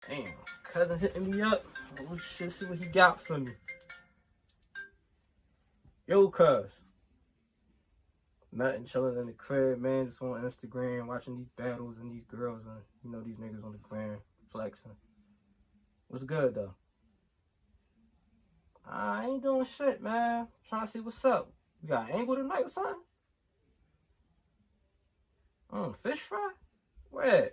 Damn, cousin hitting me up. Oh shit, see what he got for me. Yo, cuz. Nothing, chilling in the crib, man. Just on Instagram, watching these battles and these girls and, these niggas on the gram flexing. What's good, though? I ain't doing shit, man. Trying to see what's up. You got angle tonight or something? Fish fry? Where?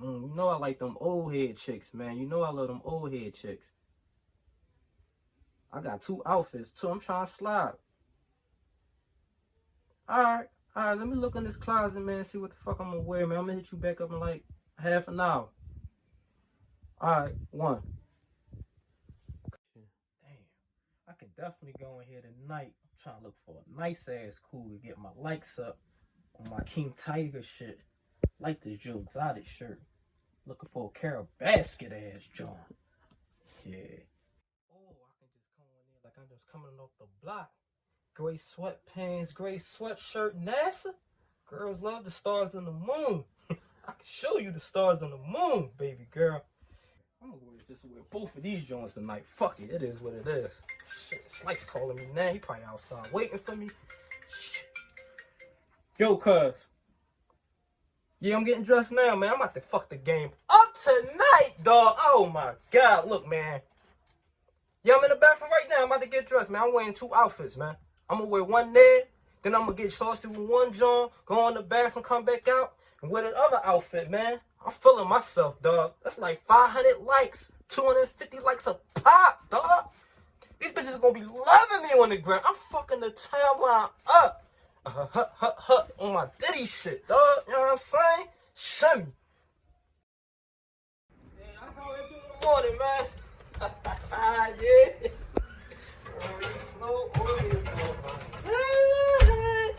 You know I like them old head chicks, man. You know I love them old head chicks. I got 2 outfits, too. I'm trying to slide. Alright, let me look in this closet, man, see what the fuck I'm gonna wear, man. I'm gonna hit you back up in like half an hour. Alright, 1. Damn, I can definitely go in here tonight. I'm trying to look for a nice ass cool to get my likes up on my King Tiger shit. Like this Joe Exotic shirt. Looking for a Carol Basket ass John. Yeah. Oh, I can just come in there like I'm just coming off the block. Gray sweatpants, gray sweatshirt, NASA. Girls love the stars and the moon. I can show you the stars and the moon, baby girl. I'm gonna just wear both of these joints tonight. Fuck it, it is what it is. Shit, Slice calling me now. He probably outside waiting for me. Shit. Yo, cuz. Yeah, I'm getting dressed now, man. I'm about to fuck the game up tonight, dog. Oh my God, look, man. Yeah, I'm in the bathroom right now. I'm about to get dressed, man. I'm wearing 2 outfits, man. I'm gonna wear one there, then I'm gonna get saucy with one joint, go in the bathroom, come back out, and wear the other outfit, man. I'm feeling myself, dog. That's like 500 likes, 250 likes a pop, dog. These bitches gonna be loving me on the ground. I'm fucking the timeline up. On my Diddy shit, dog. You know what I'm saying? Shimmy. Yeah, I call it in the morning, man. Yeah. Slow, always slow, man.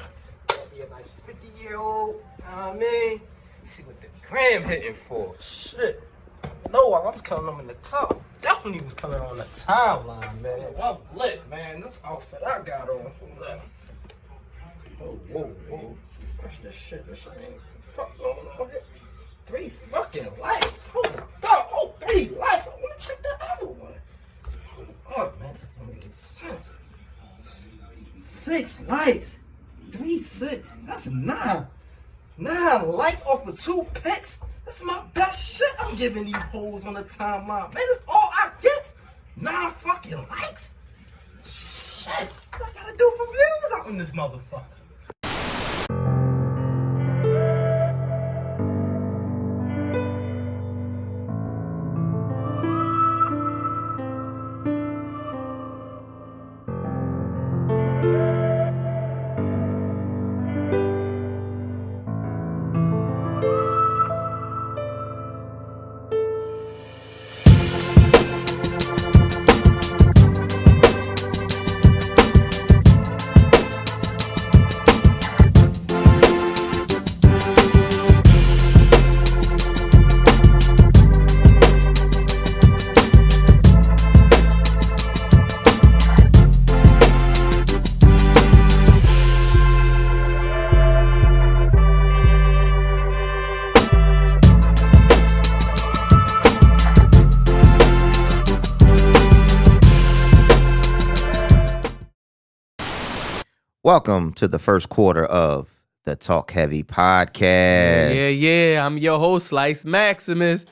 Be a nice 50-year-old. You know what I mean? See what the gram hitting for. Shit. No, I was killing them in the top. Definitely was killing on the timeline, man. I'm lit, man. This outfit I got on. Whoa. Fresh this shit. This shit ain't fuck going on here. 3 fucking lights. Hold up. 3 lights. I want to check the other one. Hold up, man. This don't make sense. 6 lights. 3, 6. That's 9. 9 lights off of 2 picks. That's my best shit I'm giving these hoes on the timeline. Man, that's all I get. 9 fucking likes. Shit. What I gotta do for views out in this motherfucker? Welcome to the first quarter of the Talk Heavy podcast. Yeah. I'm your host, Slice Maximus.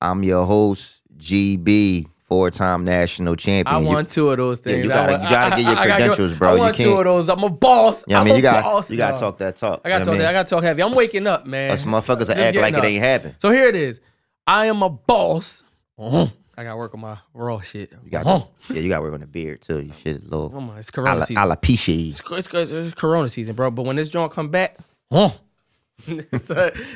I'm your host, GB, 4-time national champion. I won 2 of those things. Yeah, you gotta get your credentials, bro. I won 2 of those. I'm a boss. Yeah, you gotta talk that talk. I gotta talk heavy. I'm waking up, man. Us motherfuckers are act like it ain't happened. So here it is. I am a boss. I gotta work on my raw shit. You gotta work on the beard too. You shit a little. Oh my, it's Corona season. Alopecia. It's Corona season, bro. But when this joint come back, so,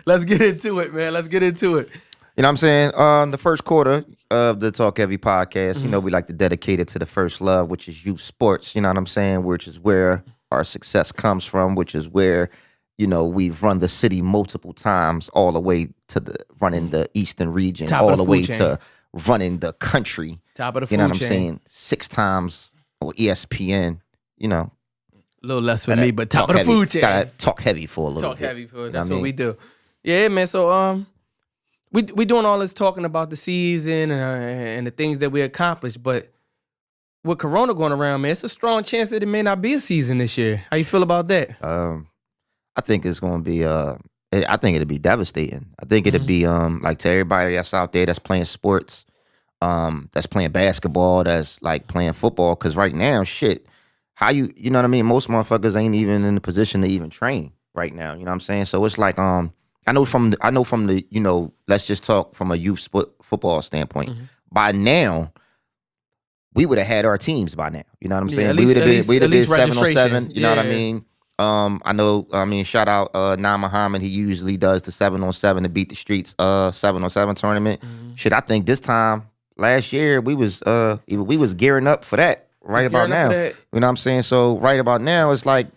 let's get into it, man. Let's get into it. You know what I'm saying? The first quarter of the Talk Heavy podcast, we like to dedicate it to the first love, which is youth sports. You know what I'm saying? Which is where our success comes from, which is where, we've run the city multiple times, all the way to running the Eastern region, all the way to running the country. Top of the food chain. You know what I'm saying? 6 times on ESPN, A little less for me, but top of the food chain. Gotta talk heavy for a little bit. Talk heavy for it. That's what we do. Yeah, man. So, we doing all this talking about the season and the things that we accomplished, but with Corona going around, man, it's a strong chance that it may not be a season this year. How you feel about that? I think it's going to be. I think it'll be devastating. I think it'll be like to everybody that's out there that's playing sports, that's playing basketball, that's like playing football. Because right now, shit, how you know what I mean? Most motherfuckers ain't even in the position to even train right now. You know what I'm saying? So it's like I know from the let's just talk from a youth football standpoint. By now, we would have had our teams by now. You know what I'm saying? We would have been 7-on-7. You know what I mean? I know. I mean, shout out Nah Muhammad. He usually does the 7-on-7 to beat the streets 7-on-7 tournament. Shit, I think this time last year we was gearing up for that right about now. You know what I'm saying? So right about now it's like,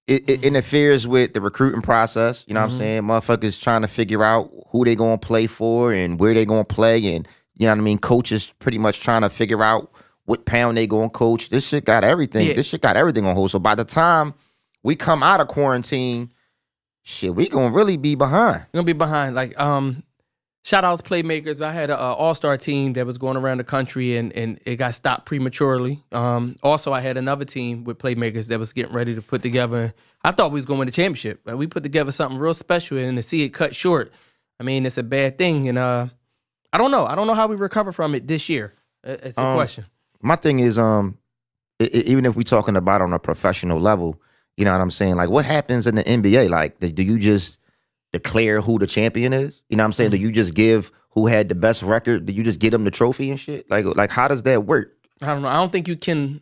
it interferes with the recruiting process. You know what I'm saying? Motherfuckers trying to figure out who they gonna play for and where they gonna play, and you know what I mean. Coaches pretty much trying to figure out what pound they gonna coach. This shit got everything. This shit got everything on hold. So by the time we come out of quarantine, shit, we gonna really be behind. We're gonna be behind. Like, shout outs playmakers. I had an all-star team that was going around the country and it got stopped prematurely. Also, I had another team with playmakers that was getting ready to put together. I thought we was going to win the championship. We put together something real special, and to see it cut short, I mean, it's a bad thing. And I don't know. I don't know how we recover from it this year. It's a question. My thing is, even if we talking about on a professional level, you know what I'm saying? Like, what happens in the NBA? Like, do you just declare who the champion is? You know what I'm saying? Do you just give who had the best record? Do you just get them the trophy and shit? Like how does that work? I don't know. I don't think you can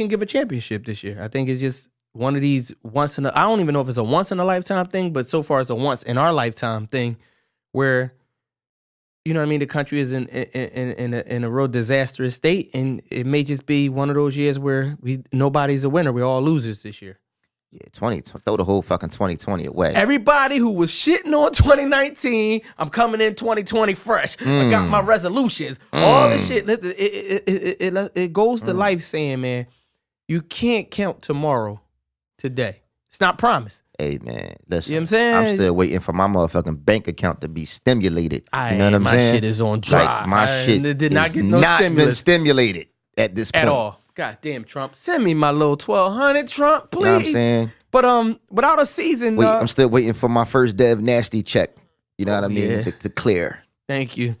give a championship this year. I think it's just one of these I don't even know if it's a once in a lifetime thing, but so far it's a once in our lifetime thing where, you know what I mean, the country is in a real disastrous state, and it may just be one of those years where nobody's a winner. We're all losers this year. Yeah, throw the whole fucking 2020 away. Everybody who was shitting on 2019, I'm coming in 2020 fresh. I got my resolutions. All this shit. It goes to life saying, man, you can't count tomorrow today. It's not promised. Hey, man, listen. You know what I'm saying? I'm still waiting for my motherfucking bank account to be stimulated. You know what I'm saying? My shit is on dry. Like, my shit did not get no not stimulus. been stimulated at this point. At all. God damn, Trump. Send me my little 1,200, Trump, please. You know what I'm saying? But without a season, wait, I'm still waiting for my first Dev Nasty check. You know what I mean? To clear. Thank you.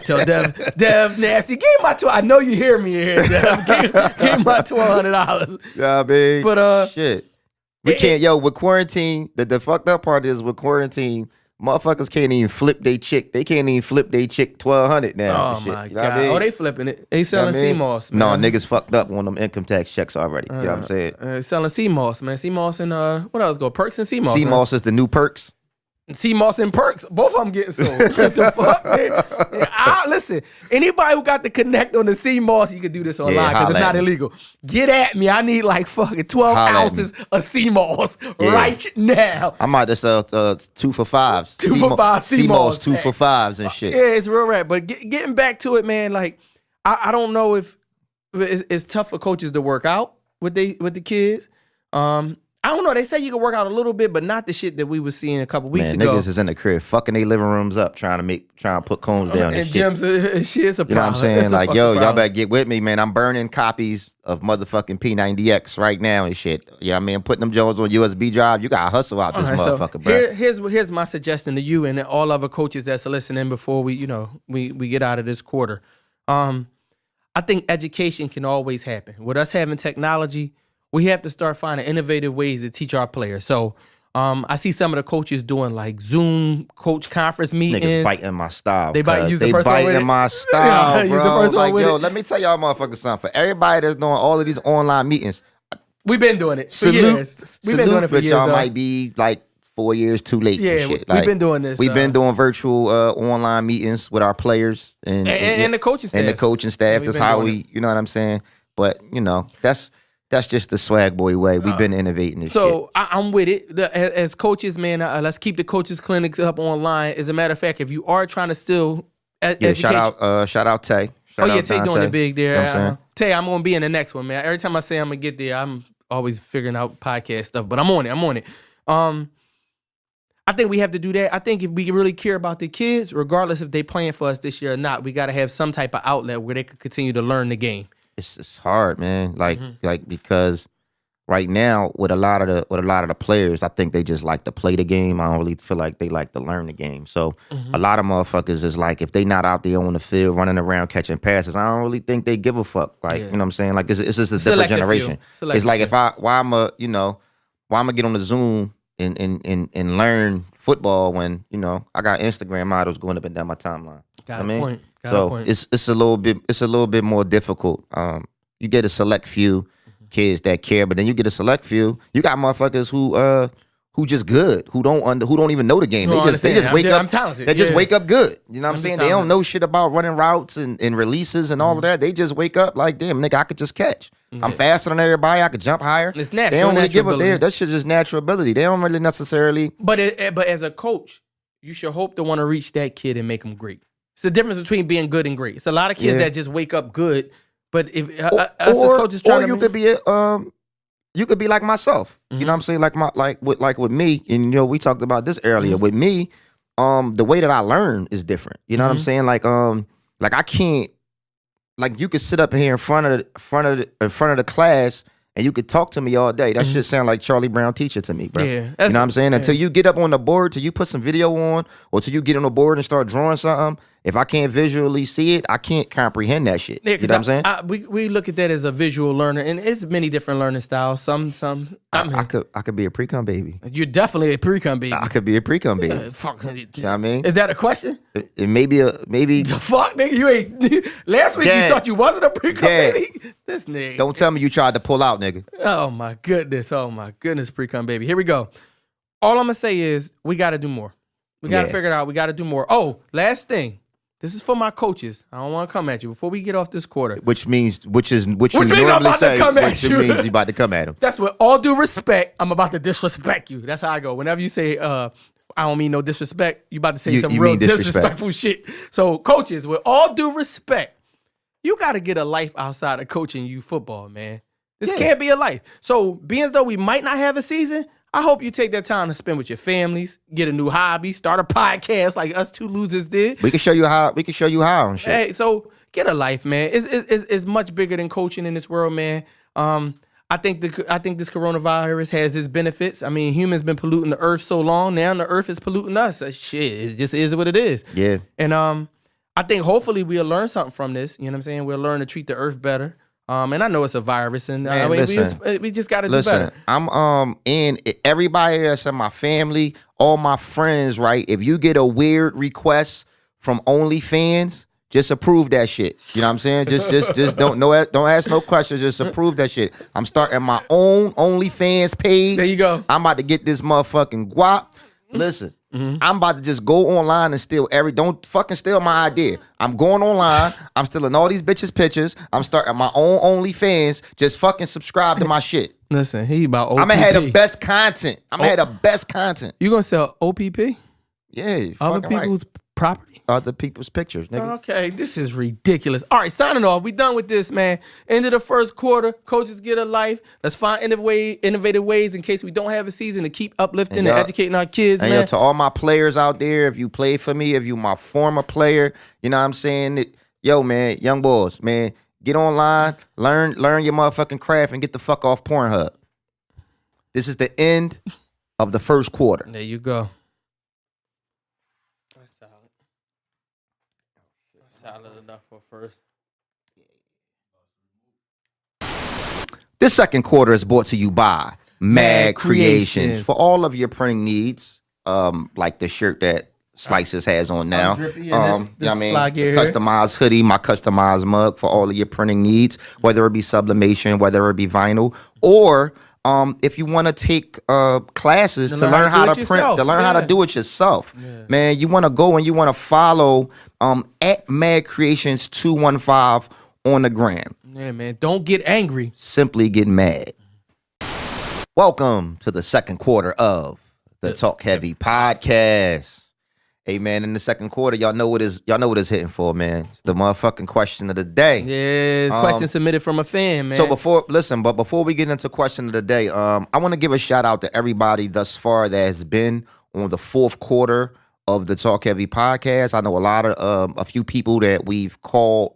Tell Dev Nasty, give my I know you hear me here, Dev. Give my $1,200. Yeah, I mean, but shit. We can't, with quarantine, the fucked up part is with quarantine, motherfuckers can't even flip their chick. They can't even flip their chick 1,200 now. Oh, shit. my You know God. what I mean? Oh, they flipping it. They selling CMOS, No, man. niggas fucked up on them income tax checks already. You know what I'm saying? Selling CMOS, man. CMOS and, what else go? Perks and CMOS. CMOS is the new perks. CMOS and Perks, both of them getting sold. What the fuck, man? Listen, anybody who got the connect on the CMOS, you can do this online because it's not illegal. Get at me. I need like fucking 12 ounces of CMOS right now. I might just sell 2 for 5s. 2 for 5 CMOS. 2 for 5s and shit. Yeah, it's real rap. But getting back to it, man, like, I don't know if it's tough for coaches to work out with the kids. I don't know. They say you can work out a little bit, but not the shit that we was seeing a couple weeks ago. Niggas is in the crib fucking their living rooms up trying to put cones down and shit. Gyms, shit is a problem. You know what I'm saying? Like, y'all better get with me, man. I'm burning copies of motherfucking P90X right now and shit. You know what I mean? I'm putting them Jones on USB drive. You gotta hustle out this motherfucker, bro. Here's my suggestion to you and all other coaches that's listening before we get out of this quarter. I think education can always happen. With us having technology, we have to start finding innovative ways to teach our players. So I see some of the coaches doing like Zoom coach conference meetings. Niggas biting my style. They biting my style, bro. Like, let me tell y'all motherfuckers something. For everybody that's doing all of these online meetings, we've been doing it for years. We've been doing it for years. Y'all might be like 4 years too late. Yeah, shit. We've been doing this. We've been doing virtual online meetings with our players and the coaching staff. And the coaching staff. That's how we, you know what I'm saying? But, that's just the swag boy way. We've been innovating this shit. So I'm with it. As coaches, man, let's keep the coaches clinics up online. As a matter of fact, if you are trying to still shout out Tay. Tay doing it big there. You know what I'm saying? Tay, I'm gonna be in the next one, man. Every time I say I'm gonna get there, I'm always figuring out podcast stuff. But I'm on it. I think we have to do that. I think if we really care about the kids, regardless if they playing for us this year or not, we got to have some type of outlet where they could continue to learn the game. It's hard, man. Like because right now with a lot of the players, I think they just like to play the game. I don't really feel like they like to learn the game. So a lot of motherfuckers is like, if they not out there on the field running around catching passes, I don't really think they give a fuck. Like, you know what I'm saying? Like it's just a different generation. It's like why I'm gonna get on the Zoom and learn football when, you know, I got Instagram models going up and down my timeline. Got a point. It's a little bit more difficult. You get a select few kids that care, but then you get a select few. You got motherfuckers who just good, who don't even know the game. They just wake up. I'm talented. They just wake up good. You know what I'm saying? They don't know shit about running routes and releases and all of that. They just wake up like, damn, nigga, I could just catch. I'm faster than everybody. I could jump higher. It's natural. They don't really give a damn. That shit is natural ability. They don't really necessarily. But as a coach, you should hope to want to reach that kid and make them great. It's the difference between being good and great. It's a lot of kids that just wake up good. But if us as coaches trying to, you could be like myself. You know what I'm saying? Like with me, and you know, we talked about this earlier. With me, the way that I learn is different. You know what I'm saying? Like I can't, like, you could sit up here in front of the class and you could talk to me all day. That shit sound like Charlie Brown teacher to me, bro. Yeah, you know what I'm saying? Until you get up on the board, till you put some video on, or till you get on the board and start drawing something, if I can't visually see it, I can't comprehend that shit. You know what I'm saying? We look at that as a visual learner, and it's many different learning styles. I could be a pre-cum baby. You're definitely a pre-cum baby. I could be a pre-cum baby. Fuck. You know what I mean? Is that a question? It maybe. The fuck, nigga, you ain't. Last week you thought you wasn't a pre-cum baby. This nigga. Don't tell me you tried to pull out, nigga. Oh my goodness, pre-cum baby. Here we go. All I'm gonna say is we got to do more. We got to figure it out. We got to do more. Oh, last thing. This is for my coaches. I don't want to come at you before we get off this quarter. Which means you normally say, which means you about to come at him. That's with all due respect, I'm about to disrespect you. That's how I go. Whenever you say, I don't mean no disrespect, you about to say some real disrespectful shit. So coaches, with all due respect, you got to get a life outside of coaching you football, man. This can't be a life. So being as though we might not have a season, I hope you take that time to spend with your families, get a new hobby, start a podcast like us two losers did. We can show you how. And shit. Hey, so get a life, man. It's much bigger than coaching in this world, man. I think this coronavirus has its benefits. I mean, humans been polluting the earth so long. Now the earth is polluting us. Shit, it just is what it is. Yeah. And I think hopefully we'll learn something from this. You know what I'm saying? We'll learn to treat the earth better. And I know it's a virus, and we just got to do better. I'm and everybody that's in my family, all my friends, right? If you get a weird request from OnlyFans, just approve that shit. You know what I'm saying? Just don't ask no questions. Just approve that shit. I'm starting my own OnlyFans page. There you go. I'm about to get this motherfucking guap. Listen. I'm about to just go online and steal don't fucking steal my idea. I'm going online. I'm stealing all these bitches' pictures. I'm starting my own OnlyFans. Just fucking subscribe to my shit. Listen, he about OPP. I'm gonna have the best content. You gonna sell OPP? Yeah. Other people's property? Other people's pictures, nigga. Okay, this is ridiculous. All right, signing off. We done with this, man. End of the first quarter. Coaches get a life. Let's find innovative ways in case we don't have a season to keep uplifting and educating our kids, and man. To all my players out there, if you play for me, if you my former player, you know what I'm saying? Man, young boys, man, get online, learn your motherfucking craft, and get the fuck off Pornhub. This is the end of the first quarter. There you go. Solid enough for first. This second quarter is brought to you by Mad Creations. For all of your printing needs, like the shirt that Slices has on now. You know what I mean? Customized hoodie, my customized mug for all of your printing needs, whether it be sublimation, whether it be vinyl, or if you want to take classes to learn how to print, to learn how to do it yourself, man, you want to go and you want to follow at Mad Creations 215 on the gram. Yeah, man, don't get angry. Simply get mad. Welcome to the second quarter of the Talk Heavy podcast. Hey man, in the second quarter, y'all know what it's hitting for, man. It's the motherfucking question of the day. Yeah, question submitted from a fan, man. So before we get into question of the day, I want to give a shout out to everybody thus far that has been on the fourth quarter of the Talk Heavy podcast. I know a few people that we've called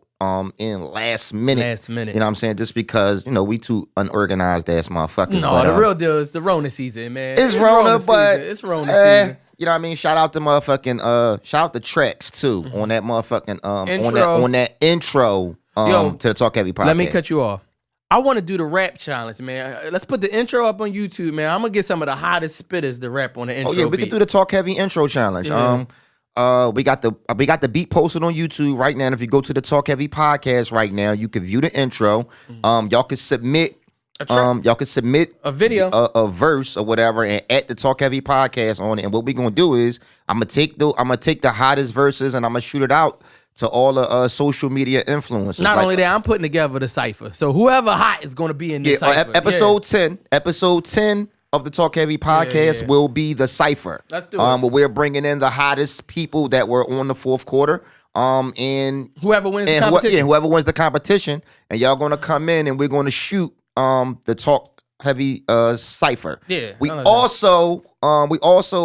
in last minute. Last minute. You know what I'm saying? Just because, we too unorganized ass motherfuckers. No, the real deal is the Rona season, man. It's Rona, but it's Rona season. You know what I mean? Shout out to motherfucking shout out to Trex too on that motherfucking on that intro to the Talk Heavy podcast. Let me cut you off. I want to do the rap challenge, man. Let's put the intro up on YouTube, man. I'm gonna get some of the hottest spitters to rap on the intro. Oh yeah, we can do the Talk Heavy intro challenge. Yeah. We got the beat posted on YouTube right now. And if you go to the Talk Heavy podcast right now, you can view the intro. Y'all can submit a video, a verse or whatever, and at the Talk Heavy podcast on it. And what we gonna do is I'm gonna take the hottest verses and I'm gonna shoot it out to all the social media influencers. Not only that, I'm putting together the cipher. So whoever hot is gonna be in this cipher. Episode 10 of the Talk Heavy podcast will be the cipher. Let's do it. Where we're bringing in the hottest people that were on the fourth quarter. And whoever wins the competition. Whoever wins the competition, and y'all gonna come in and we're gonna shoot the Talk Heavy cipher. Yeah. We also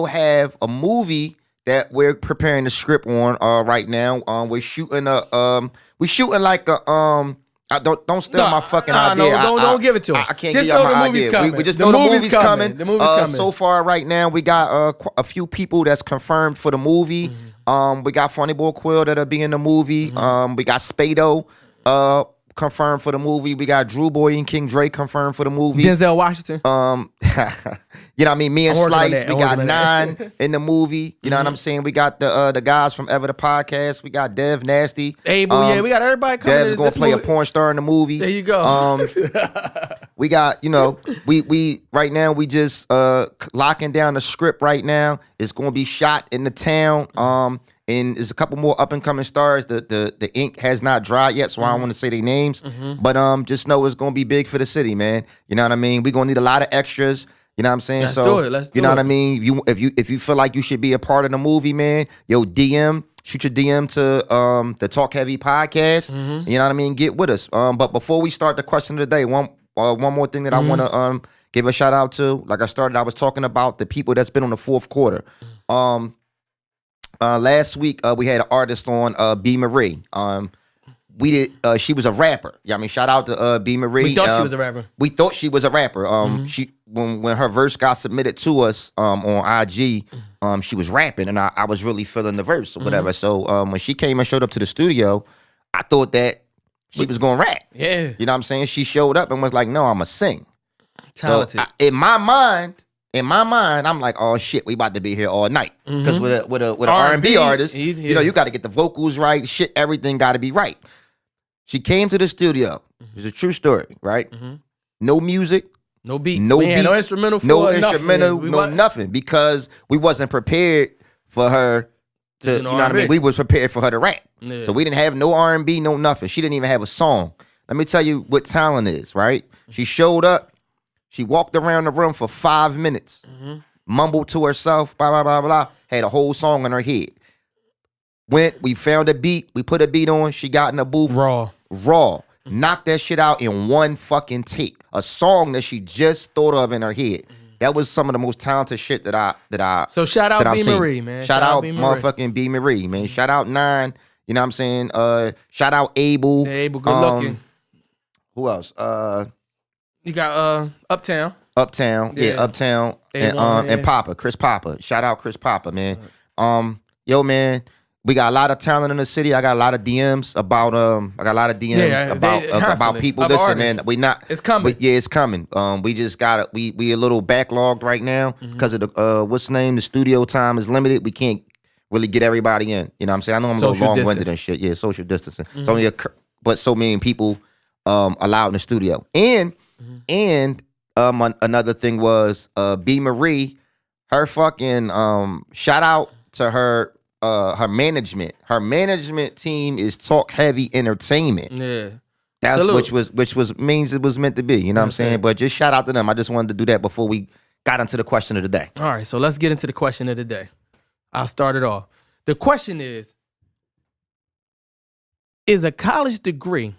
have a movie that we're preparing the script on right now. We're shooting like a don't steal my fucking idea. No, don't give it to him. I can't just give y'all know my the movie's idea. coming. We just know the movie's coming. The movie's coming. So far right now, we got a few people that's confirmed for the movie. We got Funny Boy Quill that'll be in the movie. We got Spado confirmed for the movie. We got Drew Boy and King Dre confirmed for the movie. Denzel Washington. You know what I mean? Me and Slice, we got 9 in the movie. You know what I'm saying? We got the guys from Ever the Podcast. We got Dev Nasty. Abel, we got everybody coming. Dev's gonna play a porn star in the movie. There you go. We got, we right now we just locking down the script right now. It's gonna be shot in the town. And there's a couple more up and coming stars. The ink has not dried yet, so I don't want to say their names. But just know it's gonna be big for the city, man. You know what I mean? We're gonna need a lot of extras. You know what I'm saying? Let's do it. You know what I mean? If you feel like you should be a part of the movie, man, shoot your DM to the Talk Heavy podcast. You know what I mean? Get with us. But before we start the question of the day, one more thing that I want to give a shout out to. Like I was talking about the people that's been on the fourth quarter. Last week we had an artist on, B. Marie. She was a rapper. Yeah, I mean, shout out to B. Marie. We thought she was a rapper. We thought she was a rapper. She when her verse got submitted to us on IG, she was rapping, and I was really feeling the verse or whatever. So when she came and showed up to the studio, I thought that she was gonna rap. Yeah, you know what I'm saying? She showed up and was like, "No, I'ma sing." Talented. So in my mind, I'm like, "Oh shit, we about to be here all night." Because with an R&B artist, you got to get the vocals right, shit, everything got to be right. She came to the studio. It's a true story, right? No music, no beats, no instrumental, nothing, because we wasn't prepared for her to. You know what I mean? We was prepared for her to rap, so we didn't have no R&B, no nothing. She didn't even have a song. Let me tell you what talent is, right? She showed up. She walked around the room for 5 minutes, mumbled to herself, blah blah blah blah. Had a whole song in her head. We found a beat, we put a beat on, she got in the booth. Raw. Knocked that shit out in one fucking take. A song that she just thought of in her head. That was some of the most talented shit that I So shout out B. Marie, man. Shout out motherfucking B. Marie, man. Shout out 9. You know what I'm saying? Shout out Abel. Yeah, Abel, good looking. Who else? You got Uptown. Yeah, Uptown. And Papa, Chris Papa. Shout out Chris Papa, man. Yo, man. We got a lot of talent in the city. I got a lot of DMs about about people. Listen, man, it's coming. It's coming. We just got we a little backlogged right now because of the what's the name? The studio time is limited. We can't really get everybody in. You know what I'm saying? I know I'm a little long-winded and shit. Yeah, social distancing. It's only but so many people allowed in the studio. And another thing was B. Marie, her fucking shout out to her management. Her management team is Talk Heavy Entertainment. Yeah. That's which was means it was meant to be. You know what I'm saying? But just shout out to them. I just wanted to do that before we got into the question of the day. All right, so let's get into the question of the day. I'll start it off. The question is a college degree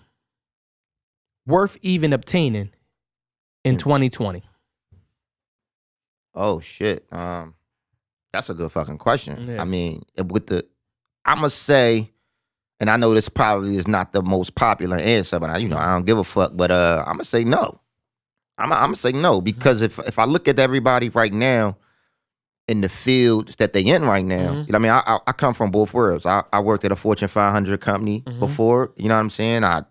worth even obtaining in 2020? Oh shit. That's a good fucking question. Yeah. I mean, I'm gonna say, and I know this probably is not the most popular answer, but I don't give a fuck. But I'm gonna say no. I'm gonna say no because if I look at everybody right now in the fields that they in right now, you know what I mean, I come from both worlds. I worked at a Fortune 500 company before. You know what I'm saying? I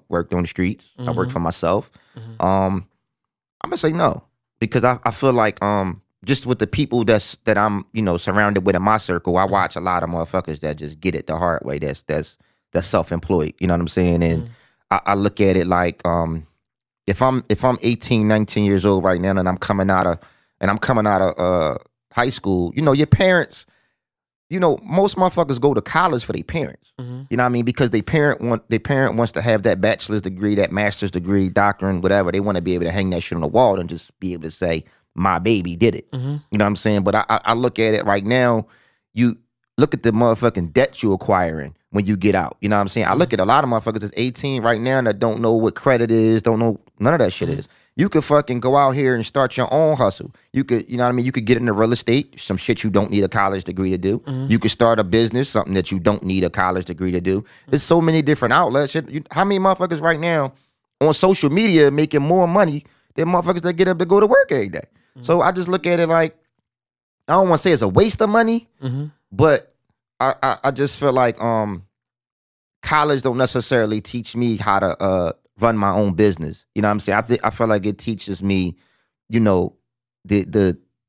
worked on the streets. I worked for myself. I'm gonna say no because I feel like just with the people that I'm surrounded with in my circle, I watch a lot of motherfuckers that just get it the hard way. That's self-employed. You know what I'm saying? And I look at it like if I'm 18, 19 years old right now and I'm coming out of high school, your parents, most motherfuckers go to college for their parents. You know what I mean? Because their parent wants to have that bachelor's degree, that master's degree, doctorate, whatever. They want to be able to hang that shit on the wall and just be able to say, my baby did it. You know what I'm saying? But I look at it right now, you look at the motherfucking debt you're acquiring when you get out. You know what I'm saying? I look at a lot of motherfuckers that's 18 right now that don't know what credit is, don't know none of that shit is. You could fucking go out here and start your own hustle. You could, you know what I mean? You could get into real estate, some shit you don't need a college degree to do. You could start a business, something that you don't need a college degree to do. There's so many different outlets. How many motherfuckers right now on social media making more money than motherfuckers that get up to go to work every day? So I just look at it like, I don't want to say it's a waste of money, but I just feel like college don't necessarily teach me how to run my own business. You know what I'm saying? I feel like it teaches me, the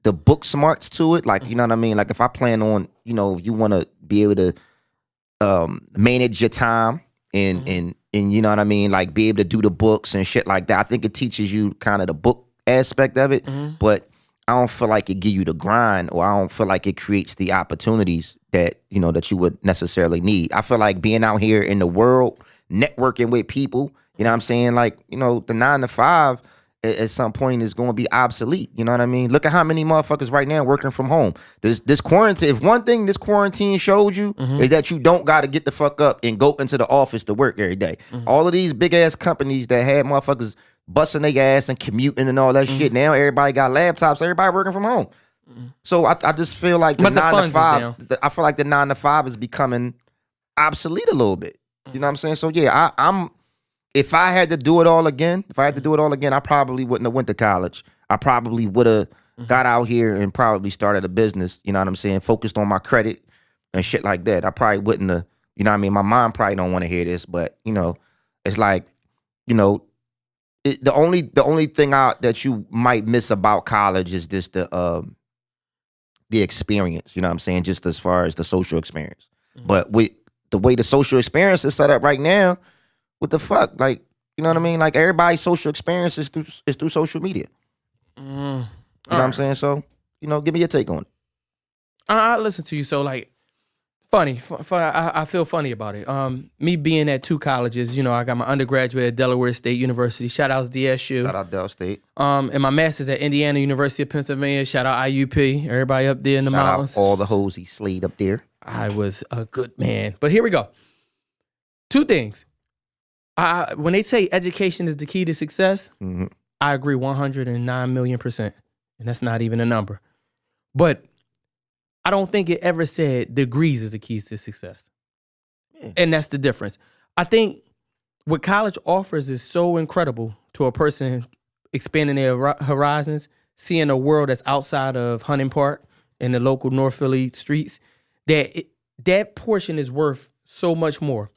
book smarts to it. Like, you know what I mean? Like if I plan on, you want to be able to manage your time and you know what I mean? Like be able to do the books and shit like that. I think it teaches you kind of the book aspect of it, but I don't feel like it give you the grind, or I don't feel like it creates the opportunities that that you would necessarily need. I feel like being out here in the world, networking with people, you know what I'm saying? Like, the 9 to 5 at some point is going to be obsolete. You know what I mean? Look at how many motherfuckers right now working from home. This quarantine, if one thing this quarantine showed you is that you don't got to get the fuck up and go into the office to work every day. All of these big ass companies that had motherfuckers busting their ass and commuting and all that shit. Now everybody got laptops. Everybody working from home. So I just feel like the 9 to 5. I feel like the 9 to 5 is becoming obsolete a little bit. You know what I'm saying? So yeah, I'm. If I had to do it all again, I probably wouldn't have went to college. I probably would have got out here and probably started a business. You know what I'm saying? Focused on my credit and shit like that. I probably wouldn't have. You know what I mean? My mom probably don't want to hear this, but it's like, the only thing that you might miss about college is just the experience. You know what I'm saying? Just as far as the social experience. But with the way the social experience is set up right now, what the fuck? Like, you know what I mean? Like everybody's social experience is through social media. You know what I'm saying? So, give me your take on it. I listen to you. So like, funny. I feel funny about it. Me being at 2 colleges, I got my undergraduate at Delaware State University. Shout outs DSU. Shout out Del State. And my master's at Indiana University of Pennsylvania. Shout out IUP. Everybody up there in the mountains. Shout out all the hoes he slayed up there. I was a good man. But here we go. 2 things. When they say education is the key to success, I agree 109 million %. And that's not even a number. But I don't think it ever said degrees is the key to success. Yeah. And that's the difference. I think what college offers is so incredible to a person expanding their horizons, seeing a world that's outside of Hunting Park and the local North Philly streets, that portion is worth so much more.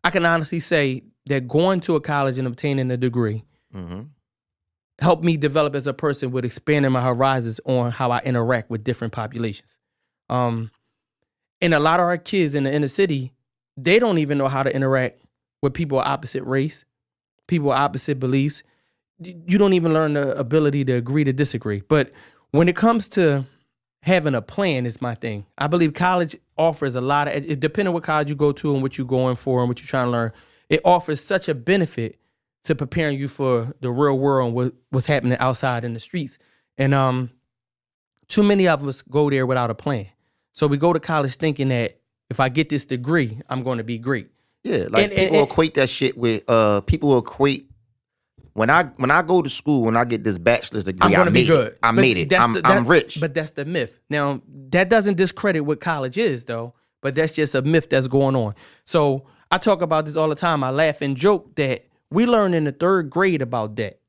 I can honestly say that going to a college and obtaining a degree helped me develop as a person with expanding my horizons on how I interact with different populations. And a lot of our kids in the inner city, they don't even know how to interact with people of opposite race, people of opposite beliefs. You don't even learn the ability to agree to disagree. But when it comes to having a plan is my thing. I believe college offers a lot of, depending on what college you go to and what you're going for and what you're trying to learn, it offers such a benefit to preparing you for the real world and what's happening outside in the streets. And too many of us go there without a plan. So we go to college thinking that if I get this degree, I'm going to be great. Yeah, like people equate that shit with, people equate when I go to school, when I get this bachelor's degree, I'm gonna be good. I made it. I'm rich. But that's the myth. Now, that doesn't discredit what college is, though. But that's just a myth that's going on. So I talk about this all the time. I laugh and joke that we learned in the 3rd grade about that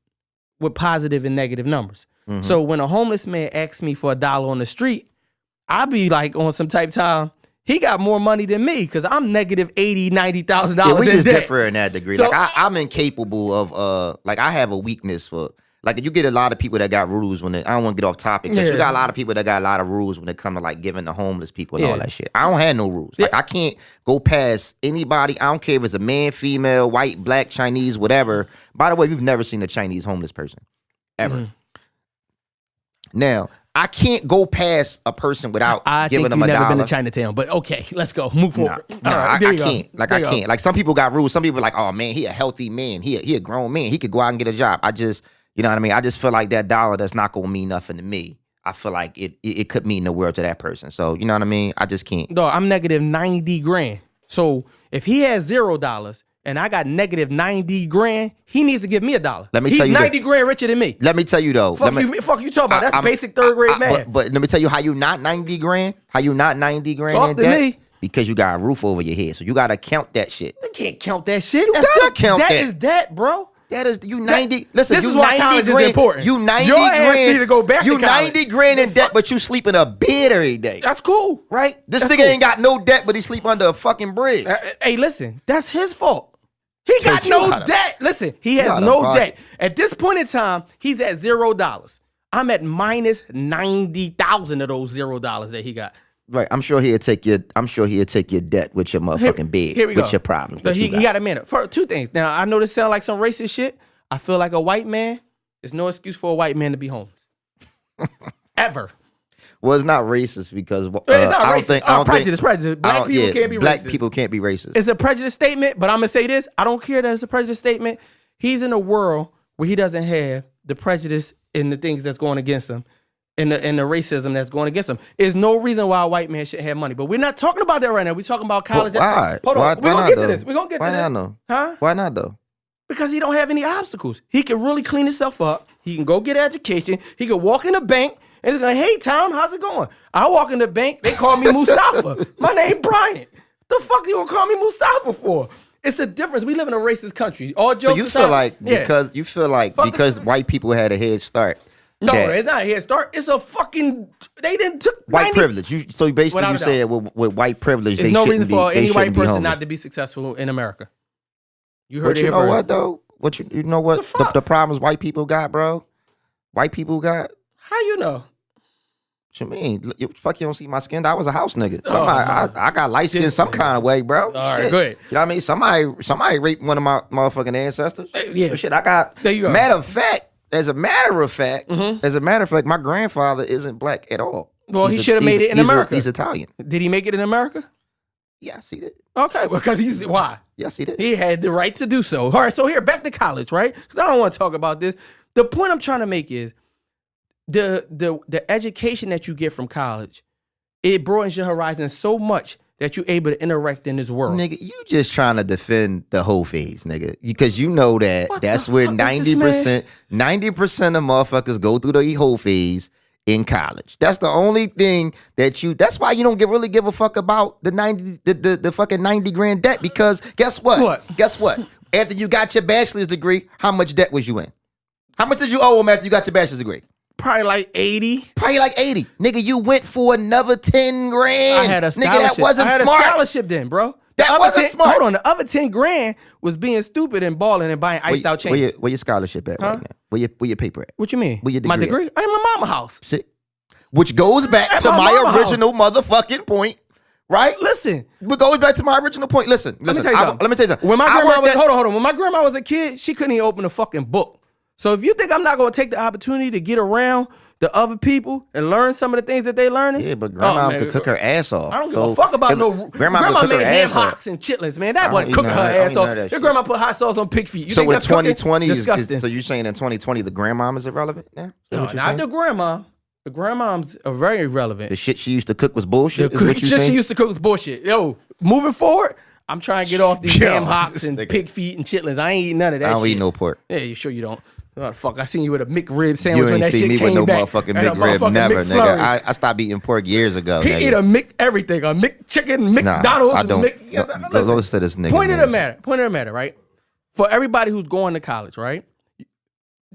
with positive and negative numbers. Mm-hmm. So when a homeless man asks me for $1 on the street, I be like on some type of time, he got more money than me because I'm negative $80,000, $90,000 yeah, we in just debt. differ in that degree. So, like I'm incapable of like I have a weakness for like you get a lot of people that got rules when I don't want to get off topic, but you got a lot of people that got a lot of rules when it come to like giving the homeless people and all that shit. I don't have no rules. Like I can't go past anybody. I don't care if it's a man, female, white, black, Chinese, whatever. By the way, we've never seen a Chinese homeless person ever. Mm-hmm. Now, I can't go past a person without giving them $1. I think you've never been to Chinatown, but okay, let's go. Move forward. I can't. Like, I can't. Like, some people got rules. Some people are like, oh, man, he a healthy man. He a grown man. He could go out and get a job. I just, you know what I mean? I just feel like that $1 that's not going to mean nothing to me. I feel like it could mean the world to that person. So, you know what I mean? I just can't. No, I'm negative 90 grand. So, if he has $0 and I got negative 90 grand, he needs to give me $1. Let me tell you, he's 90 grand richer than me. Let me tell you though. Fuck you talking about? That's basic 3rd grade math. But let me tell you how you not 90 grand. How you not 90 grand Talk in to debt? me. Because you got a roof over your head. So you gotta count that shit. You can't count that shit. You gotta count that. That is debt, bro. That is you 90. Listen, this you is why 90 college grand. Is important. You 90 Your ass grand. need to go back you to college. 90 grand in debt, but you sleep in a bed every day. That's cool, right? This that's nigga cool. ain't got no debt, but he sleep under a fucking bridge. Hey, listen, that's his fault. He got no debt. Listen, he has no debt. At this point in time, he's at $0. I'm at minus 90,000 of those $0 that he got. Right, I'm sure he'll take your debt with your motherfucking bed, here we with go. your problems. So he got a minute. For 2 things. Now, I know this sounds like some racist shit. I feel like a white man, there's no excuse for a white man to be homeless. Ever. Well, it's not racist because it's not racist. I don't prejudice. Black people can't be racist. Black people can't be racist. It's a prejudice statement, but I'm gonna say this. I don't care that it's a prejudice statement. He's in a world where he doesn't have the prejudice and the things that's going against him, and the racism that's going against him. There's no reason why a white man should have money. But we're not talking about that right now. We're talking about college. Why? Hold on. We're gonna get to this. We're gonna get to this. Why not though? Huh? Why not though? Because he don't have any obstacles. He can really clean himself up. He can go get education. He can walk in the bank and it's like, hey, Tom, how's it going? I walk in the bank. They call me Mustafa. My name Bryant. The fuck you gonna call me Mustafa for? It's a difference. We live in a racist country. All jokes so you feel like Fuck because white people had a head start. No, it's not a head start. It's a fucking. They didn't took white privilege. So basically, you said with white privilege, there's they no shouldn't reason for any white person homeless. not to be successful in America. You heard but you know what though? What you know what the problems white people got, bro? White people got. How you know? What you mean? You don't see my skin? I was a house nigga. I got light skin some kind of way, bro. All right, go ahead. You know what I mean? Somebody raped one of my motherfucking ancestors. Yeah. But shit, I got. There you go. As a matter of fact, my grandfather isn't black at all. Well, he should have made it in America. He's Italian. Did he make it in America? Yes, he did. Okay, because why? Yes, he did. He had the right to do so. All right, so here, back to college, right? Because I don't want to talk about this. The point I'm trying to make is the education that you get from college, it broadens your horizon so much that you're able to interact in this world. Nigga, you just trying to defend the whole phase, nigga. Because you know that's where 90% of motherfuckers go through the whole phase in college. That's the only thing that's why you don't really give a fuck about the fucking 90 grand debt, because guess what? Guess what? After you got your bachelor's degree, how much debt was you in? How much did you owe them after you got your bachelor's degree? Probably like 80. Nigga, you went for another 10 grand. I had a scholarship. Nigga, that wasn't smart. I had a scholarship then, bro. That wasn't smart. Hold on, the other 10 grand was being stupid and balling and buying iced out chains. Where your scholarship at right now? Where your paper at? What you mean? Where your degree my degree? I'm in my mama house. Shit. Which goes back to my original motherfucking point, right? Listen. But goes back to my original point. Listen. Let me tell you something. When my grandma was, hold on. When my grandma was a kid, she couldn't even open a fucking book. So if you think I'm not going to take the opportunity to get around the other people and learn some of the things that they learning. Yeah, but grandma could cook her ass off. I don't give a fuck about no. Grandma made ham hocks and chitlins, man. That wasn't cooking her ass off. Your grandma put hot sauce on pig feet. So in 2020, so you're saying in 2020 the grandmom is irrelevant now? No, not the grandma. The grandmoms are very irrelevant. The shit she used to cook was bullshit. The shit she used to cook was bullshit. Yo, moving forward, I'm trying to get off these Yo, damn hops this and nigga. pig feet and chitlins. I ain't eating none of that I don't shit. eat no pork. Yeah, you sure you don't? Oh, fuck, I seen you with a McRib sandwich You when ain't that see shit me came with no back. motherfucking And a McRib, motherfucking never, McFlurry. nigga. I stopped eating pork years ago. He nigga. eat a Mc everything, a McChicken, McDonald's. I don't. Listen, Listen to this nigga. point of the man. matter, right? For everybody who's going to college, right?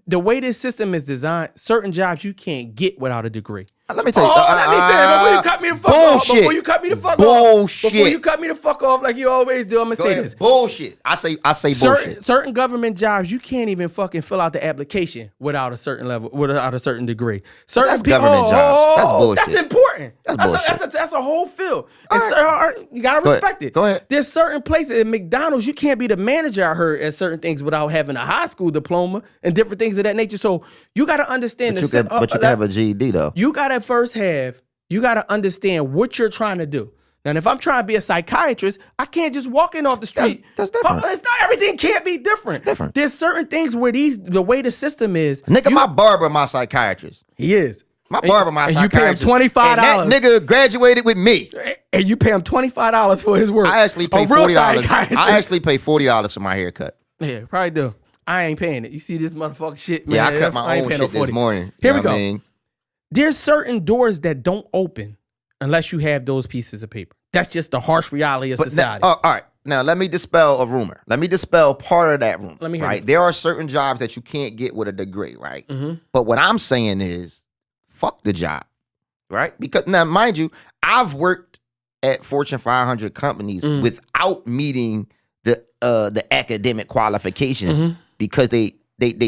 The way this system is designed, certain jobs you can't get without a degree. Let me tell you. Let me finish before you cut me the fuck off. Bullshit. Before you cut me the fuck Bullshit. off. Before you cut me the fuck off like you always do, I'm gonna Go say ahead. this. Bullshit. I say bullshit. Certain government jobs, you can't even fucking fill out the application without a certain level, without a certain degree. Certain That's government jobs. That's bullshit. That's important. That's bullshit. That's a whole field. And you gotta Go respect ahead. it. Go ahead. There's certain places at McDonald's you can't be the manager. I heard at certain things without having a high school diploma and different things of that nature. So you gotta understand. But you can have a GED though. You gotta you gotta understand what you're trying to do. Now, if I'm trying to be a psychiatrist, I can't just walk in off the street. That's different. It's not everything can't be different. It's different. There's certain things where the way the system is. Nigga, my barber, my psychiatrist. He is. My barber, my and you pay him psychiatrist. $25. And that nigga graduated with me. And you pay him $25 for his work. I actually pay A real $40. psychiatrist. I actually pay $40 for my haircut. Yeah, probably do. I ain't paying it. You see this motherfucking shit, man. Yeah, I cut my ain't own paying shit no this 40. morning. Here You we know go. what I mean? There's certain doors that don't open unless you have those pieces of paper. That's just the harsh reality of society. All right. Now, let me dispel a rumor. Let me dispel part of that rumor. Let me hear right? it. There are certain jobs that you can't get with a degree, right? Mm-hmm. But what I'm saying is, fuck the job, right? Because now, mind you, I've worked at Fortune 500 companies without meeting the academic qualifications because they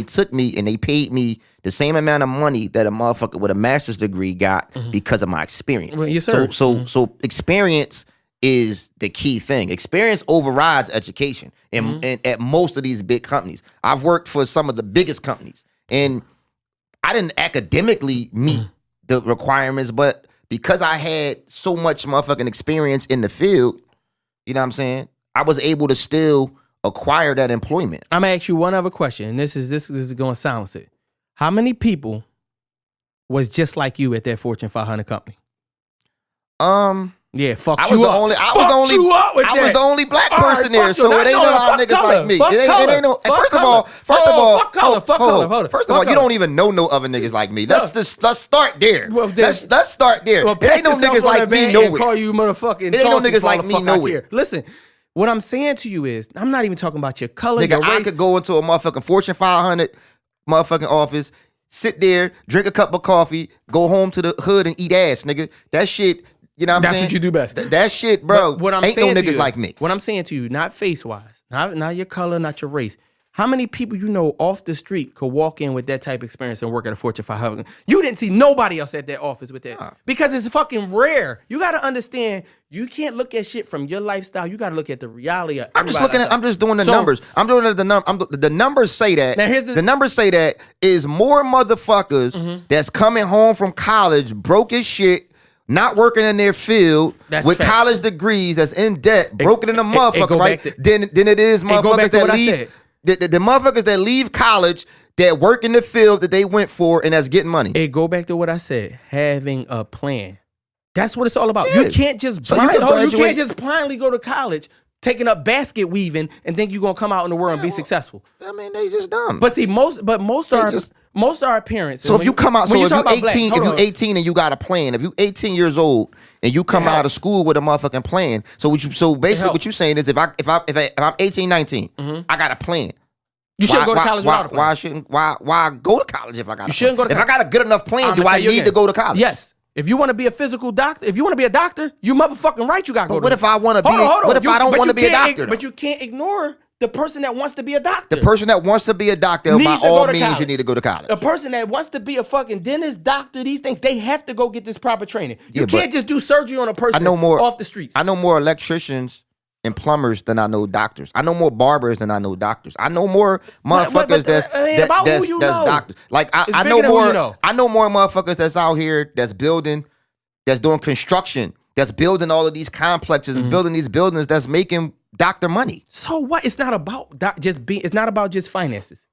took me and they paid me the same amount of money that a motherfucker with a master's degree got because of my experience. Well, yes, sir. So experience is the key thing. Experience overrides education and at most of these big companies. I've worked for some of the biggest companies and I didn't academically meet the requirements, but because I had so much motherfucking experience in the field, you know what I'm saying? I was able to still acquire that employment. I'm gonna ask you one other question, and this is gonna silence it. How many people was just like you at that Fortune 500 company? Yeah, fuck I you was the up. only. I Fucked was the you only. up with I that. was the only black All right, person there, fuck so you. it ain't No, a lot of fuck niggas color. like me. Fuck It ain't no. color. First of Fuck all, color. Fuck color. Fuck color. Hold on. First of all, you don't even know no other niggas like me. Let's start there. Well, then- Let's start there. Well, It ain't no pat yourself niggas on like the me back and nowhere. Call you motherfucking. It ain't no sausage niggas like me motherfucker out nowhere. here. Listen, what I'm saying to you is, I'm not even talking about your color, your Nigga, I race. could go into a motherfucking Fortune 500 motherfucking office, sit there, drink a cup of coffee, go home to the hood and eat ass, nigga. That shit, you know what I'm That's saying? what you do best. That shit, bro, But what I'm ain't no saying to niggas you, like me. What I'm saying to you, not face wise, not your color, not your race. How many people you know off the street could walk in with that type of experience and work at a Fortune 500? You didn't see nobody else at that office with that because it's fucking rare. You got to understand, you can't look at shit from your lifestyle. You got to look at the reality of. I'm just looking at. everybody I'm just doing the So- numbers. I'm doing the the numbers say that. Now, here's the the- numbers say that is more motherfuckers that's coming home from college broke as shit, not working in their field That's with facts. college degrees, that's in debt, broken in the it motherfucker, go right? back to- Then it is go motherfuckers back to that what I leave. said. The motherfuckers that leave college that work in the field that they went for and that's getting money. It go back to what I said, having a plan. That's what it's all about. Yeah. You can't just So you can you graduate- can't just blindly go to college, taking up basket weaving, and think you're gonna come out in the world and be successful. I mean, they just dumb. But see, most of our parents. So if you come out, so if talk you about black- 18, hold if you on. 18 and you got a plan, if you 18 years old and you come out of school with a motherfucking plan, so basically what you saying is if I'm 18, 19, I got a plan. You shouldn't go to college without a plan. Why go to college if I got? You shouldn't go to If I got a good enough plan, I'ma do I tell you need again. to go to college? Yes. If you want to be a physical doctor, if you want to be a doctor, you motherfucking right. You got to go. But what if I want to be? Hold on. What if I don't want to be a doctor? But you can't ignore the person that wants to be a doctor. The person that wants to be a doctor, Needs by to go all to means, college. you need to go to college. A person that wants to be a fucking dentist, doctor, these things, they have to go get this proper training. You Yeah, but can't just do surgery on a person I know more off the streets. I know more electricians and plumbers than I know doctors. I know more barbers than I know doctors. I know more motherfuckers that's about who you know. doctors. Like It's I bigger know than who more. you know. I know more motherfuckers that's out here that's building, that's doing construction, that's building all of these complexes and building these buildings that's making doctor money. So what? It's not about it's not about just finances.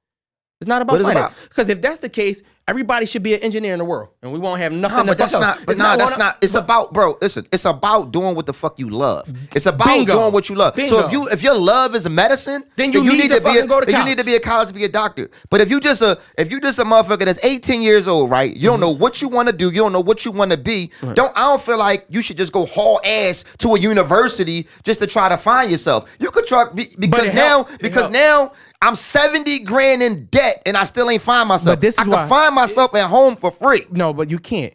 It's not about What is it finance. about? Because if that's the case, Everybody should be an engineer in the world, and we won't have nothing. But that's not. But no, that's not. It's about, bro. Listen, it's about doing what the fuck you love. It's about doing what you love. So if your love is medicine, then you need to fucking go to college. You need to be a college to be a doctor. But if you just a motherfucker that's 18 years old, right? You don't know what you want to do. You don't know what you want to be. Right. I don't feel like you should just go haul ass to a university just to try to find yourself. You could try because now I'm 70 grand in debt and I still ain't find myself. But I can find myself at home for free. No, but you can't.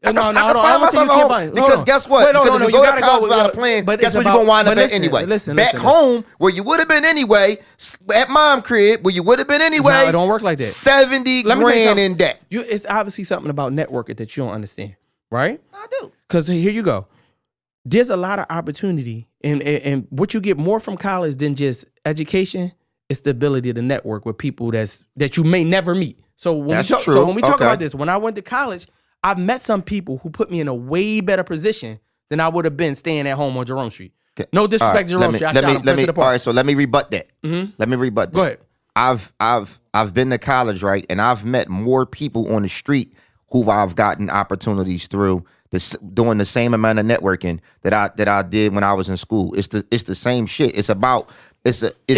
I can find myself at home because guess what? Because if you go to college without a plan, guess what you're going to wind up at anyway? Back home where you would have been anyway, at mom crib where you would have been anyway. No, it don't work like that. 70 grand in debt. It's obviously something about networking that you don't understand, right? I do. Because here you go. There's a lot of opportunity and what you get more from college than just education. It's the ability to network with people that you may never meet. So when we talk about this, when I went to college, I've met some people who put me in a way better position than I would have been staying at home on Jerome Street. Okay. No disrespect to Jerome Street. All right, so let me rebut that. Mm-hmm. Let me rebut that. Go ahead. I've been to college, right? And I've met more people on the street who I've gotten opportunities through doing the same amount of networking that I did when I was in school. It's the same shit. It's about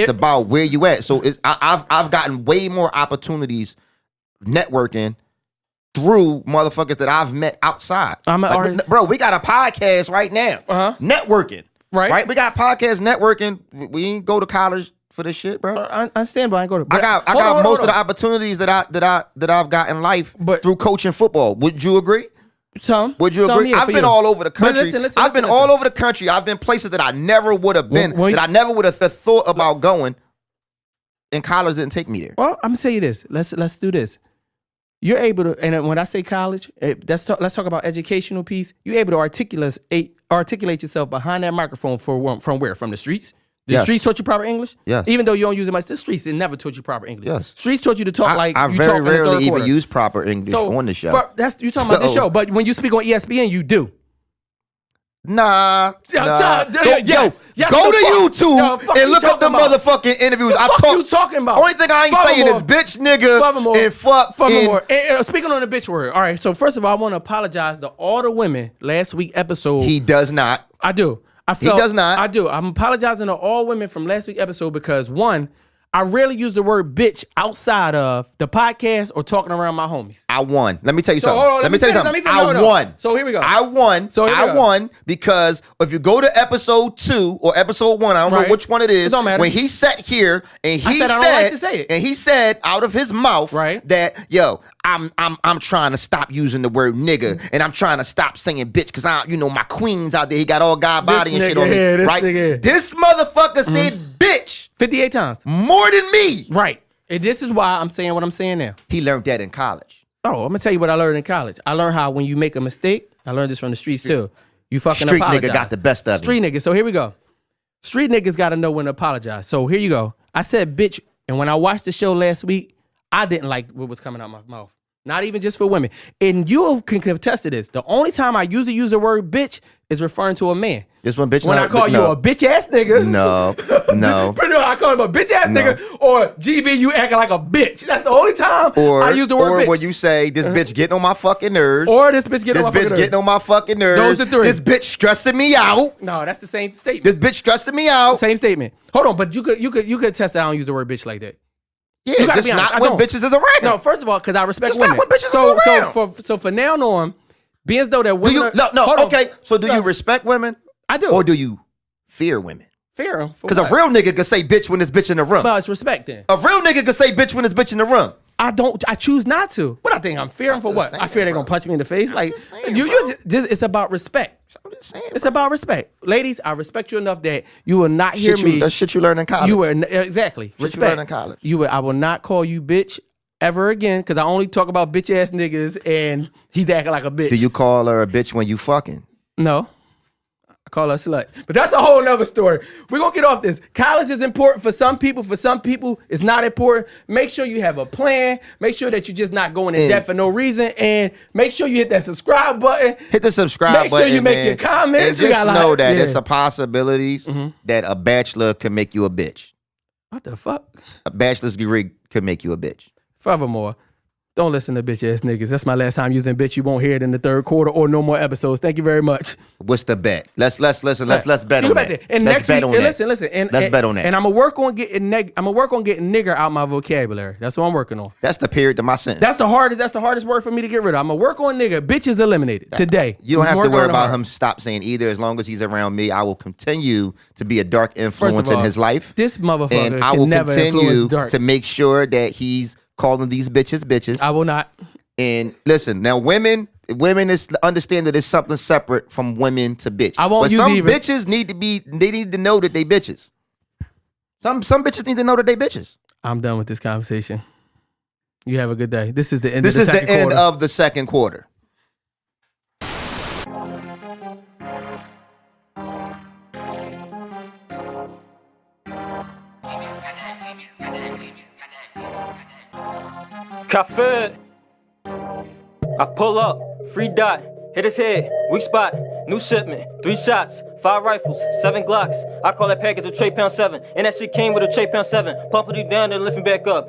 about where you at. So I've gotten way more opportunities networking through motherfuckers that I've met outside. Bro, we got a podcast right now. Networking. Right? We got podcast networking. We ain't go to college for this shit, bro. I understand, but I ain't go to. I got most of the opportunities that I've got in life through coaching football. Would you agree? Would you agree? I've been all over the country. I've been all over the country. I've been places that I never would have been, that I never would have thought about going, and college didn't take me there. Well, I'm gonna say this. Let's do this. You're able to, and when I say college, let's talk about educational piece. You're able to articulate yourself behind that microphone from where? From the streets? The streets taught you proper English? Yes. Even though you don't use it much, the streets, it never taught you proper English. Yes. Streets taught you to talk like I you very talk in the rarely third even quarter. use proper English on the show. You talking about this show, but when you speak on ESPN, you do. Nah. Go to YouTube and look up the motherfucking interviews. What you talking about? Only thing I ain't saying is bitch, nigga, and fuck. And speaking on the bitch word. All right, so first of all, I want to apologize to all the women last week episode. He does not. I do. He does not. I do. I'm apologizing to all women from last week's episode because one, I rarely use the word bitch outside of the podcast or talking around my homies. I won. Let me tell you something. Let me tell you something. I won. So here we go. I won. I won because if you go to episode 2 or episode 1, I don't know which one it is. It don't matter. When he sat here and he said, I don't like to say it. And he said out of his mouth that I'm trying to stop using the word nigga and I'm trying to stop saying bitch because my queen's out there. He got all guy body and shit on me. Right? This motherfucker said bitch 58 times. More than me. Right. And this is why I'm saying what I'm saying now. He learned that in college. Oh, I'm going to tell you what I learned in college. I learned how when you make a mistake, I learned this from the streets too. You fucking Street apologize. Nigga got the best of Street nigga. So here we go. Street niggas got to know when to apologize. So here you go. I said bitch, and when I watched the show last week, I didn't like what was coming out my mouth. Not even just for women. And you can contest to this. The only time I usually use the word bitch is referring to a man. This one bitch. When I call you a bitch ass nigga. No. Pretty much I call him a bitch ass nigga or GB, you acting like a bitch. That's the only time I use the word bitch. Or when you say this bitch getting on my fucking nerves. Or this bitch getting on my fucking nerves. Those are three. This bitch stressing me out. No, that's the same statement. This bitch stressing me out. Same statement. Hold on, but you could test that I don't use the word bitch like that. Yeah, just not when bitches is around. No, first of all, because I respect women. Not when bitches is around. So for now on, being as though that women So do you respect women? I do. Or do you fear women? Fear them. Because a real nigga could say bitch when it's bitch in the room. Well, it's respect then. A real nigga could say bitch when it's bitch in the room. I choose not to. What I think I'm fearing for what? I fear they're gonna punch me in the face. Like it's about respect. I'm just saying. It's about respect. Ladies, I respect you enough that you will not hear me. That's shit you learn in college. You were exactly. Shit you learn in college. I will not call you bitch ever again because I only talk about bitch ass niggas and he's acting like a bitch. Do you call her a bitch when you fucking? No. Call her slut. But that's a whole nother story. We're going to get off this. College is important for some people. For some people, it's not important. Make sure you have a plan. Make sure that you're just not going in debt for no reason. And make sure you hit that subscribe button. Hit the subscribe button, Make sure you make your comments. And just know that it's a possibility that a bachelor can make you a bitch. What the fuck? A bachelor's degree could make you a bitch. Furthermore, Don't listen to bitch ass niggas. That's my last time using bitch. You won't hear it in the third quarter or no more episodes. Thank you very much. What's the bet? Let's listen. Let's bet on that. And let's bet on that. Listen. Let's bet on that. And I'm gonna work on getting nigger out my vocabulary. That's what I'm working on. That's the period to my sentence. That's the hardest word for me to get rid of. I'm gonna work on nigga. Bitch is eliminated today. You don't have to worry about him stop saying either. As long as he's around me, I will continue to be a dark influence in his life. This motherfucker and I will continue to make sure that he's calling these bitches. I will not. And listen, now women is understand that it's something separate from women to bitch. I won't but use some either. Bitches need to know that they bitches. Some bitches need to know that they bitches. I'm done with this conversation. You have a good day. This is the end. This is the end of the second quarter. Kafid. I pull up, free dot, hit his head, weak spot, new shipment, 3 shots, 5 rifles, 7 Glocks. I call that package a tray pound 7, and that shit came with a tray pound 7. Pumping it down and lifting back up.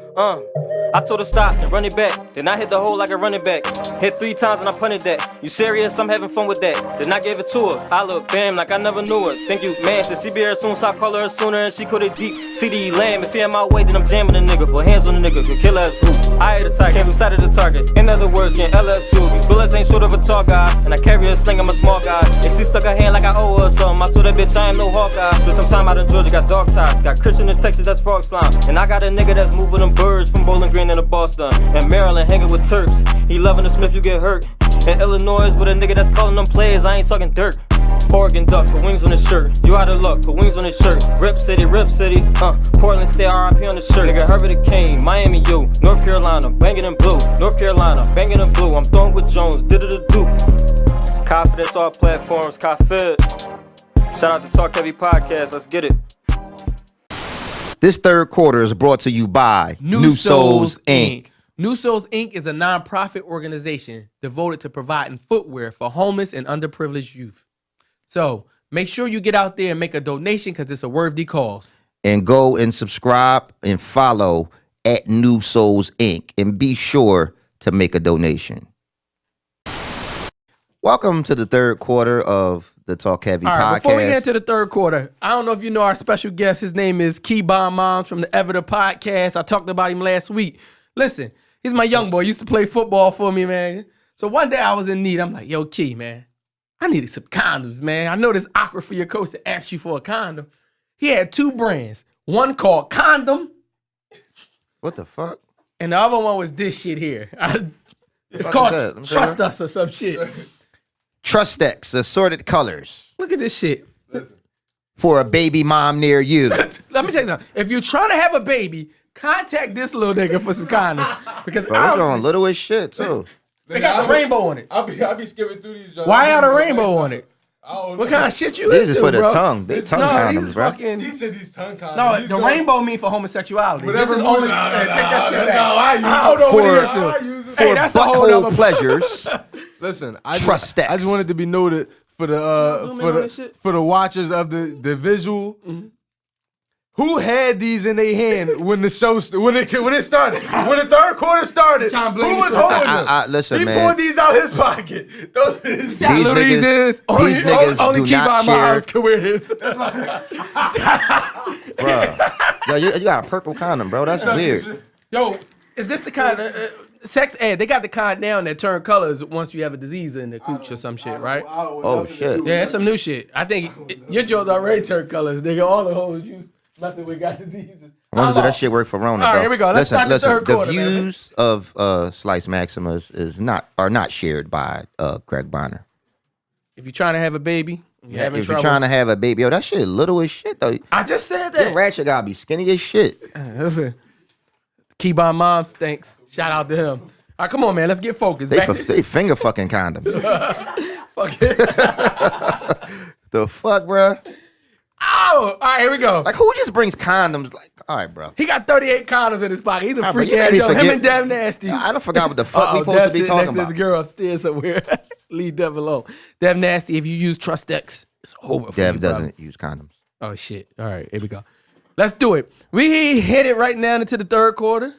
I told her stop and run it back. Then I hit the hole like a running back. Hit 3 times and I punted that. You serious? I'm having fun with that. Then I gave it to her. I look bam like I never knew her. Thank you, man. She be here soon, so I call her sooner. And she caught it deep. CD lamb. If he in my way, then I'm jamming a nigga. Put hands on the nigga, could kill us. I hit a target, can't lose sight of the target. In other words, getting LF2. These bullets ain't short of a tall guy. And I carry a sling, I'm a small guy. And she stuck her hand like I owe her something. I told that bitch I ain't no Hawkeye. Spent some time out in Georgia, got dog ties. Got Christian in Texas, that's frog slime. And I got a nigga that's moving them birds from Bowling Green into Boston. And Maryland hanging with Turks. He loving the Smith, you get hurt. In Illinois with a nigga that's calling them players, I ain't talking dirt. Oregon duck, put wings on his shirt. You out of luck, put wings on his shirt. Rip City. Portland stay RIP on the shirt. Nigga Herbert the King, Miami U, North Carolina, banging in blue. North Carolina, banging in blue. I'm throwing with Jones, did it a do. Confidence all platforms, Kafid. Shout out to Talk Heavy Podcast, let's get it. This third quarter is brought to you by New Souls Inc. New Souls Inc. is a nonprofit organization devoted to providing footwear for homeless and underprivileged youth. So make sure you get out there and make a donation because it's a worthy cause. And go and subscribe and follow at New Souls Inc. And be sure to make a donation. Welcome to the third quarter of the Talk Heavy Podcast. Before we get into the third quarter, I don't know if you know our special guest. His name is Quise Moms from the Everett Podcast. I talked about him last week. Listen, he's my young boy. He used to play football for me, man. So one day I was in need. I'm like, yo, Key, man, I needed some condoms, man. I know it's awkward for your coach to ask you for a condom. He had 2 brands. One called Condom. What the fuck? And the other one was this shit here. It's called Trust Us or some shit. Trustex, assorted colors. Look at this shit. For a baby mom near you. Let me tell you something. If you're trying to have a baby, contact this little nigga for some condoms. Because Bro, we're going little as shit, too. They got the rainbow on it. I'll be skipping through these. Why got a rainbow on it? What kind of shit you This into, is for the bro? tongue. They tongue condoms, bro. He said these tongue condoms. No, the rainbow mean for homosexuality. Whatever. This is only take that shit back. I don't know what For it is. For Hey, that's a whole butthole nother- pleasures. Listen, Trustex. I just wanted to be noted for the Zoom in on this shit? for the watchers of the visual. Mm-hmm. Who had these in their hand when the show when it started? When the third quarter started, who was holding them? Listen, he man. pulled these out his pocket. Those are his These niggas Only do Quise not share. Moms can wear this. Bro. Yo, you got a purple condom, bro. That's weird. Yo, is this the kind of sex ed? They got the kind now that turn colors once you have a disease in the cooch or some shit, right? Oh, shit. Yeah, it's some new shit. I think your Joe's already turned colors. Nigga, all the hoes you messing with got diseases. I wonder if that shit work for Rona, All right, bro. here we go. Let's start the third quarter, the man. views of Slice Maximus are not shared by Greg Bonner. If you're trying to have a baby, you're having If trouble. you're trying to have a baby, yo, that shit little as shit, though. I just said Your that. ratchet gotta be skinny as shit. Listen, Quise Moms, thanks. Shout out to him. All right, come on, man. Let's get focused. They finger fucking condoms. Fuck it. The fuck, bro? Oh, all right, here we go. Like, who just brings condoms? Like, all right, bro. He got 38 condoms in his pocket. He's a bro, freak you ass made me yo. Him forget- and Dev Nasty. I don't forgot what the fuck we supposed Dev to be sitting talking next to about. this girl upstairs somewhere. Leave Dev alone. Dev Nasty, if you use Trustex, it's over for Dev you, bro. doesn't use condoms. Oh, shit. All right, here we go. Let's do it. We hit it right now into the third quarter.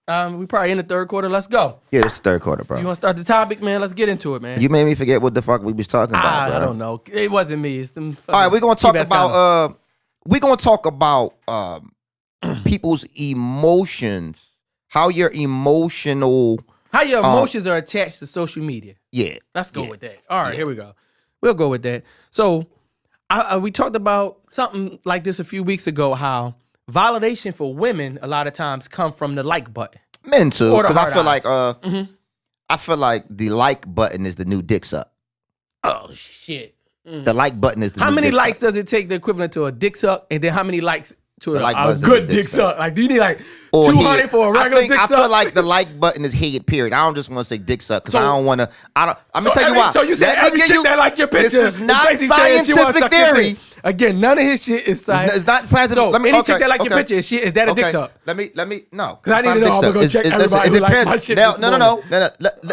We probably in the third quarter. Let's go. Yeah, it's the third quarter, bro. You want to start the topic, man? Let's get into it, man. You made me forget what the fuck we was talking about, bro. I don't know. It wasn't me. It's them. All right, we're gonna talk about people's emotions, how your emotions are attached to social media. Yeah. Let's go with that. All right, here we go. We'll go with that. So, we talked about something like this a few weeks ago, how validation for women a lot of times come from the like button. Men too, Or the because hard eyes. I feel like the like button is the new dick suck. Oh shit! The like button is the How new many dick likes suck. does it take the equivalent to a dick suck, and then how many likes to a like button is a good dick dick suck. suck? Like, do you need like Or 200 head. for a regular dick I suck? feel like the like button is head, period. I don't just want to say dick suck because I don't want to. I'm gonna tell you why. So you said Let me every give chick you- that like your picture This is not basically saying she wanna scientific suck your theory. dick. Again, none of his shit is science. It's not scientific. So any chick that like your okay. picture, is that a dick Okay, suck? let me no. 'Cause I It's need not to a know. dick I'm suck. gonna go check everybody who liked my shit this No.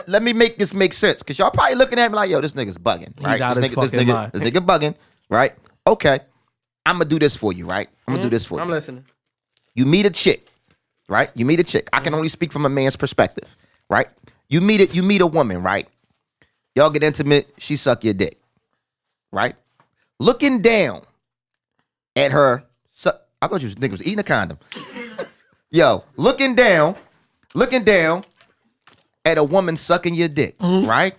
Let me make this make sense because y'all probably looking at me like, yo, this nigga's bugging, right? out of his fucking mind. This nigga bugging, right? Okay, I'm gonna do this for you, right? I'm gonna do this for you. I'm listening. You meet a chick, right? You meet a chick. I can only speak from a man's perspective, right? You meet a woman, right? Y'all get intimate. She suck your dick, right? Looking down at her. I thought you was nigga was eating a condom. Yo, looking down at a woman sucking your dick, right?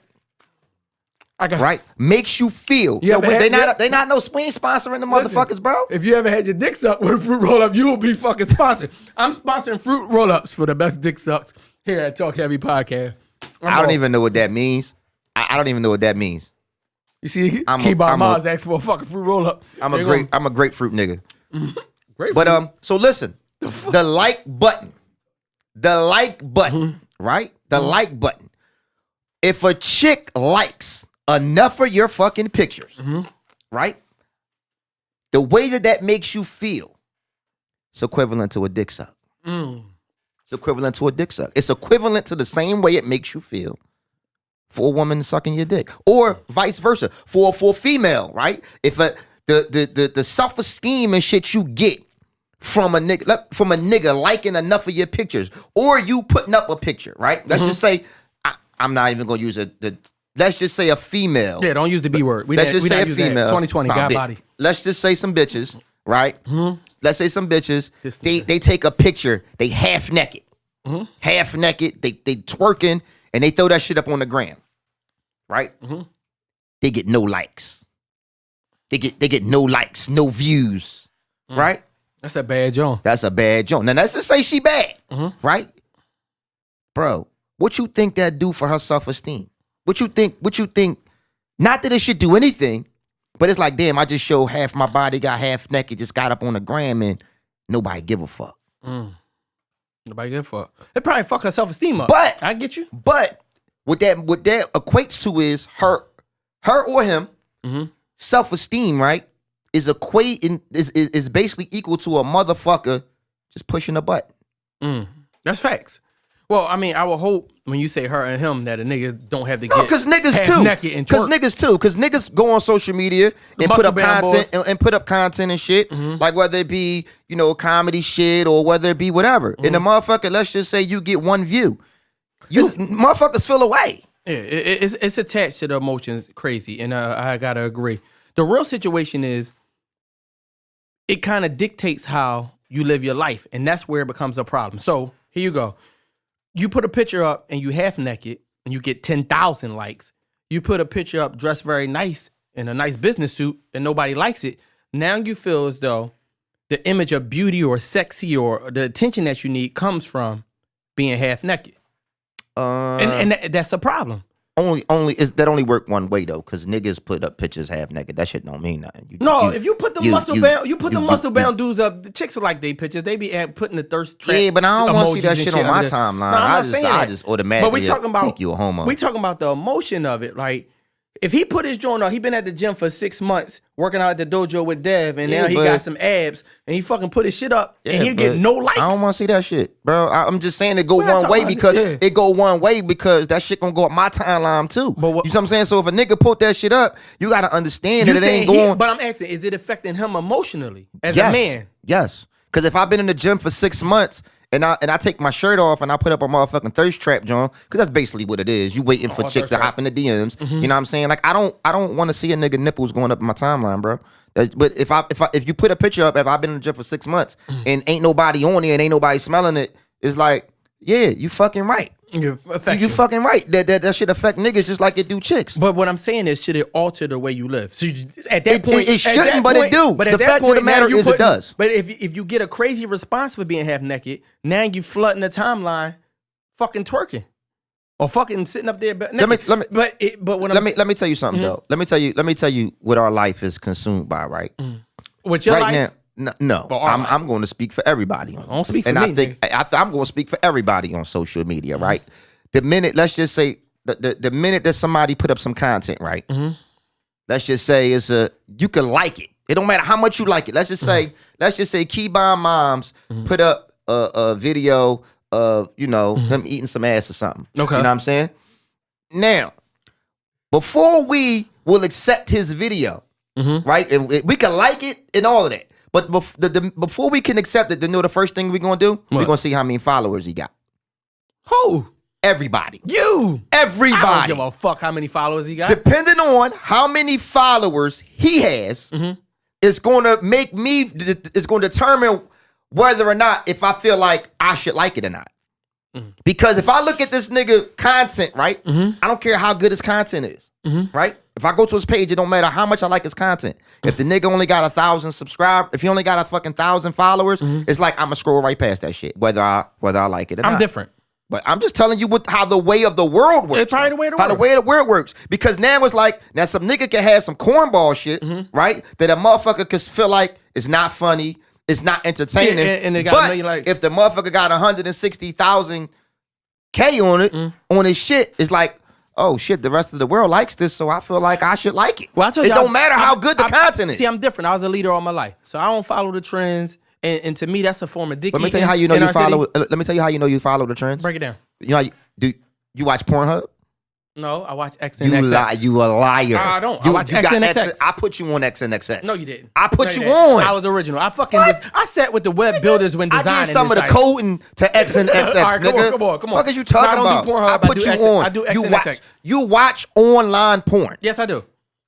Right? Makes you feel. You ever had- They not no we ain't sponsoring the motherfuckers, bro. If you ever had your dick sucked with a fruit roll up, you will be fucking sponsored. I'm sponsoring fruit roll ups for the best dick sucks here at Talk Heavy Podcast. I don't even know what that means. I don't even know what that means. You see, I'm a- Keyboard I'm a- Mars asked for a fucking fruit roll up. I'm a grapefruit nigga. Great. But so listen, the like button, right? The like button. If a chick likes enough of your fucking pictures, right? The way that makes you feel, it's equivalent to a dick suck. It's equivalent to a dick suck. It's equivalent to the same way it makes you feel for a woman sucking your dick, or vice versa for a female, right? If the self-esteem and shit you get from a nigga liking enough of your pictures, or you putting up a picture, right? Let's just say I'm not even gonna use let's just say a female. Yeah, don't use the B word. Let's just say a female. 2020, Nah, God bitch. body. Let's just say some bitches, right? Let's say some bitches. This They take a picture. They half naked, half naked. They twerking and they throw that shit up on the gram, right? They get no likes. They get no likes, no views, right? That's a bad joint. That's a bad joke. Now let's just say she bad, right? Bro, what you think that do for her self-esteem? What you think? Not that it should do anything, but it's like, damn, I just showed half my body, got half naked, just got up on the gram, and nobody give a fuck. Nobody give a fuck. It probably fuck her self-esteem up. But I get you. But what that equates to is her or him self-esteem, right? Is basically equal to a motherfucker just pushing a button. That's facts. Well, I mean, I will hope when you say her and him that the niggas don't have to No, get because niggas half too. naked and twerk. Because niggas go on social media and put muscle up bound content boys. and put up content and shit. Like whether it be, comedy shit or whether it be whatever. And the motherfucker, let's just say you get one view. Motherfuckers feel away. Yeah, it's attached to the emotions crazy, and I gotta agree. The real situation is it kind of dictates how you live your life, and that's where it becomes a problem. So here you go. You put a picture up and you half naked and you get 10,000 likes. You put a picture up dressed very nice in a nice business suit and nobody likes it. Now you feel as though the image of beauty or sexy or the attention that you need comes from being half naked. And that's a problem. That only work one way though, because niggas put up pictures half naked. That shit don't mean nothing. If you put the muscle bound dudes up, the chicks are like they pictures. They be putting the thirst trap. Yeah, but I don't want to see that emojis and shit on my under there. timeline. No, I'm not saying I that. just automatically But we talking about think you a homo. We talking about the emotion of it. Like if he put his joint on, he been at the gym for 6 months working out at the dojo with Dev, and now he got some abs, and he fucking put his shit up, and he get no likes. I don't want to see that shit, bro. I'm just saying it go We're not one way talking because about it. it go one way because that shit gonna go up my timeline too. But you know what I'm saying? So if a nigga put that shit up, you gotta understand that it ain't going. But I'm asking, is it affecting him emotionally as Yes. a man? Yes. Because if I've been in the gym for 6 months and I take my shirt off and I put up a motherfucking thirst trap, John, because that's basically what it is. You waiting for chicks to hop in the DMs. You know what I'm saying? Like I don't want to see a nigga nipples going up in my timeline, bro. But if you put a picture up, if I've been in the gym for 6 months and ain't nobody on it and ain't nobody smelling it, it's like, yeah, you fucking right. You fucking right. That should affect niggas just like it do chicks. But what I'm saying is, should it alter the way you live? So at that point, it shouldn't, but it do. But the fact of the matter is, it does. But if you get a crazy response for being half naked, now you flooding the timeline, fucking twerking, or fucking sitting up there. Naked. Let me tell you something though. Let me tell you what our life is consumed by. Right. What your right life? now. No, I'm going to speak for everybody. I don't speak for and me. I think I'm going to speak for everybody on social media, right? The minute, let's just say, the minute that somebody put up some content, right? Let's just say you can like it. It don't matter how much you like it. Let's just say Keybon Moms put up a video of him eating some ass or something. Okay, you know what I'm saying? Now, before we will accept his video, right? We can like it and all of that. But before we can accept it, the first thing we're going to do, we're going to see how many followers he got. Who? Everybody. Everybody. I don't give a fuck how many followers he got. Depending on how many followers he has, it's going to determine whether or not if I feel like I should like it or not. Because if I look at this nigga content, right? I don't care how good his content is, right? If I go to his page, it don't matter how much I like his content. If the nigga only got 1,000 subscribers, if he only got a fucking 1,000 followers, it's like I'ma scroll right past that shit, whether I like it or not. I'm different. But I'm just telling you how the way of the world works. It's probably the way of the world. How the way of the world works. Because now it's like, now some nigga can have some cornball shit, right? That a motherfucker could feel like it's not funny, it's not entertaining. And they got a million likes. If the motherfucker got 160,000 K on it, on his shit, it's like, oh shit, the rest of the world likes this, so I feel like I should like it. Well, I told you, it don't matter how good the content is. See, I'm different. I was a leader all my life, so I don't follow the trends. And to me, that's a form of dick. Let me tell you how you know you follow. Let me tell you how you know you follow the trends. Break it down. You know, do you watch Pornhub? No, I watch XNXX. You a liar. I don't. I watch XNXX. I put you on XNXX. No, you didn't. I put you on. I was original. I sat with the web builders when designing. I did some of the coding to XNXX, right, nigga. Come on. What are you talking about? I put you on. I do XNXX. You watch online porn. Yes, I do.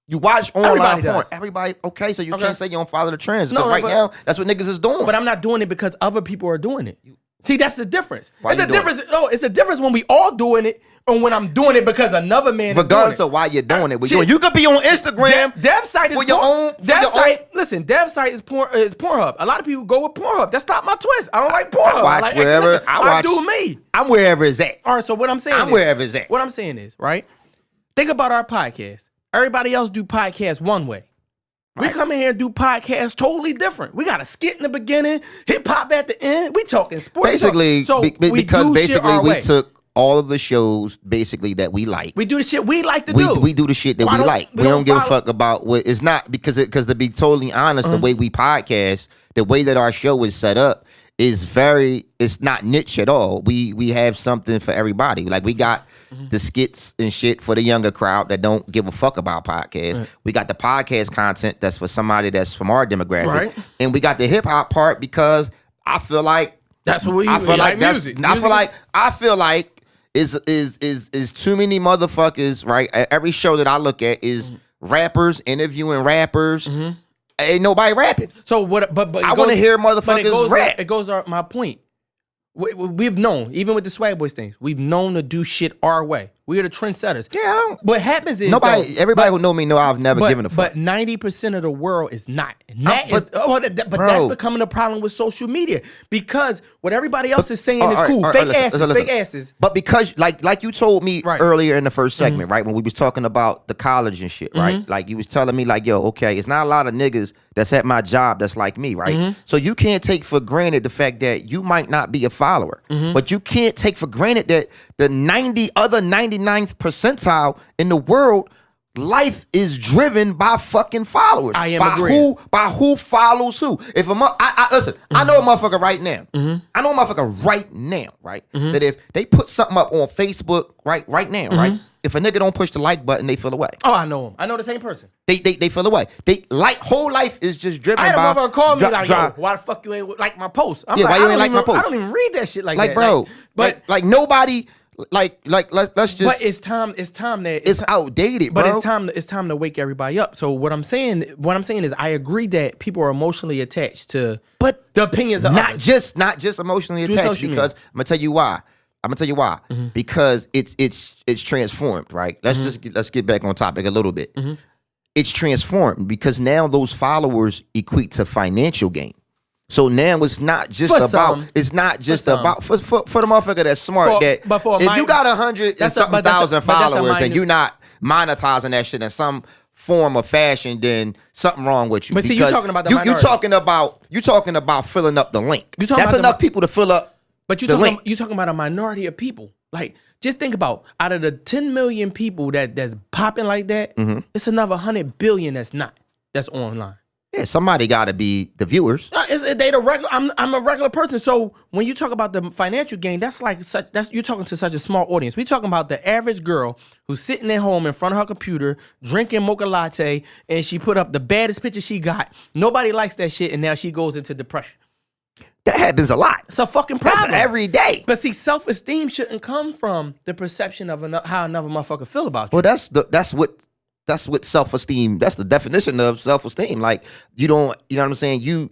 You watch online porn. Does. Everybody, okay, so you can't say you don't follow the trends. Because now, that's what niggas is doing. But I'm not doing it because other people are doing it. See, that's the difference. It's a difference. No, it's a difference when we all doing it and when I'm doing it because another man is doing it. Regardless of why you're doing it. You could be on Instagram. Dev site is for your own. Listen, Dev site is Pornhub. A lot of people go with Pornhub. That's not my twist. I don't like Pornhub. I watch wherever. I do me. I'm wherever it's at. All right, so what I'm saying wherever it's at. What I'm saying is, right? Think about our podcast. Everybody else do podcasts one way. We come in here and do podcasts totally different. We got a skit in the beginning, hip hop at the end. We talking sports. Basically, because we took all of the shows basically that we like. We do the shit we like to do. We do the shit that we like. We don't give a fuck about what it's not because to be totally honest, the way we podcast, the way that our show is set up is it's not niche at all. We have something for everybody. Like we got the skits and shit for the younger crowd that don't give a fuck about podcasts. Right. We got the podcast content that's for somebody that's from our demographic. Right. And we got the hip hop part because I feel like that's what I feel like music. I feel like is too many motherfuckers, right? Every show that I look at is rappers interviewing rappers. Ain't nobody rapping. So what? But I want to hear motherfuckers rap. It goes my point. We've known, even with the Swag Boys things, we've known to do shit our way. We are the trendsetters. Yeah. What happens is everybody who know me know I've never given a fuck. But 90% of the world is not. And that's becoming a problem with social media because what everybody else is saying is cool. Fake asses. But because like you told me earlier in the first segment, right, when we was talking about the college and shit, right? Like you was telling me like, yo, okay, it's not a lot of niggas that's at my job that's like me, right? So you can't take for granted the fact that you might not be a follower, but you can't take for granted that the 99th percentile in the world, life is driven by fucking followers. I am agreeing. By who follows who. If listen, I know a motherfucker right now. I know a motherfucker right now, right? That if they put something up on Facebook right now, right? if a nigga don't push the like button, they feel away. Oh, I know him. I know the same person. They feel away. They like whole life is just driven I had by. a motherfucker call me like, yo, why the fuck you ain't like my post? I'm Yeah, why you ain't like my I post? don't even read that shit like that. bro, but like nobody, let's just. but it's time that It's outdated, bro. But it's time to wake everybody up. So what I'm saying is I agree that people are emotionally attached to but the opinions of not others. just emotionally Through attached, social because media. I'm gonna tell you why. Mm-hmm. Because it's transformed, right? Let's get back on topic a little bit. Mm-hmm. It's transformed because now those followers equate to financial gain. So now it's not just For about some. it's not just some. about for the motherfucker that's smart But for a if minor- you got 100 and something thousand followers and you're not monetizing that shit in some form of fashion, then something wrong with you. But see, you're Because talking about the you minority. you're talking about filling up the link. You're talking That's about the enough people to fill up. But the link. you're talking about a minority of people. Like, just think about out of the 10 million people that's popping like that, Mm-hmm. it's another 100 billion that's online. Yeah, somebody got to be the viewers. They the regular. I'm a regular person. So when you talk about the financial gain, you're talking to such a small audience. We talking about the average girl who's sitting at home in front of her computer drinking mocha latte, and she put up the baddest picture she got. Nobody likes that shit, and now she goes into depression. That happens a lot. It's a fucking That's problem every day. But see, self-esteem shouldn't come from the perception of how another motherfucker feel about you. Well, that's what self-esteem. That's the definition of self-esteem. Like you don't, you know what I'm saying? You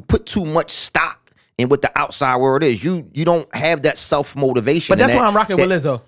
put too much stock in what the outside world is. You don't have that self-motivation. But that's why I'm rocking with Lizzo.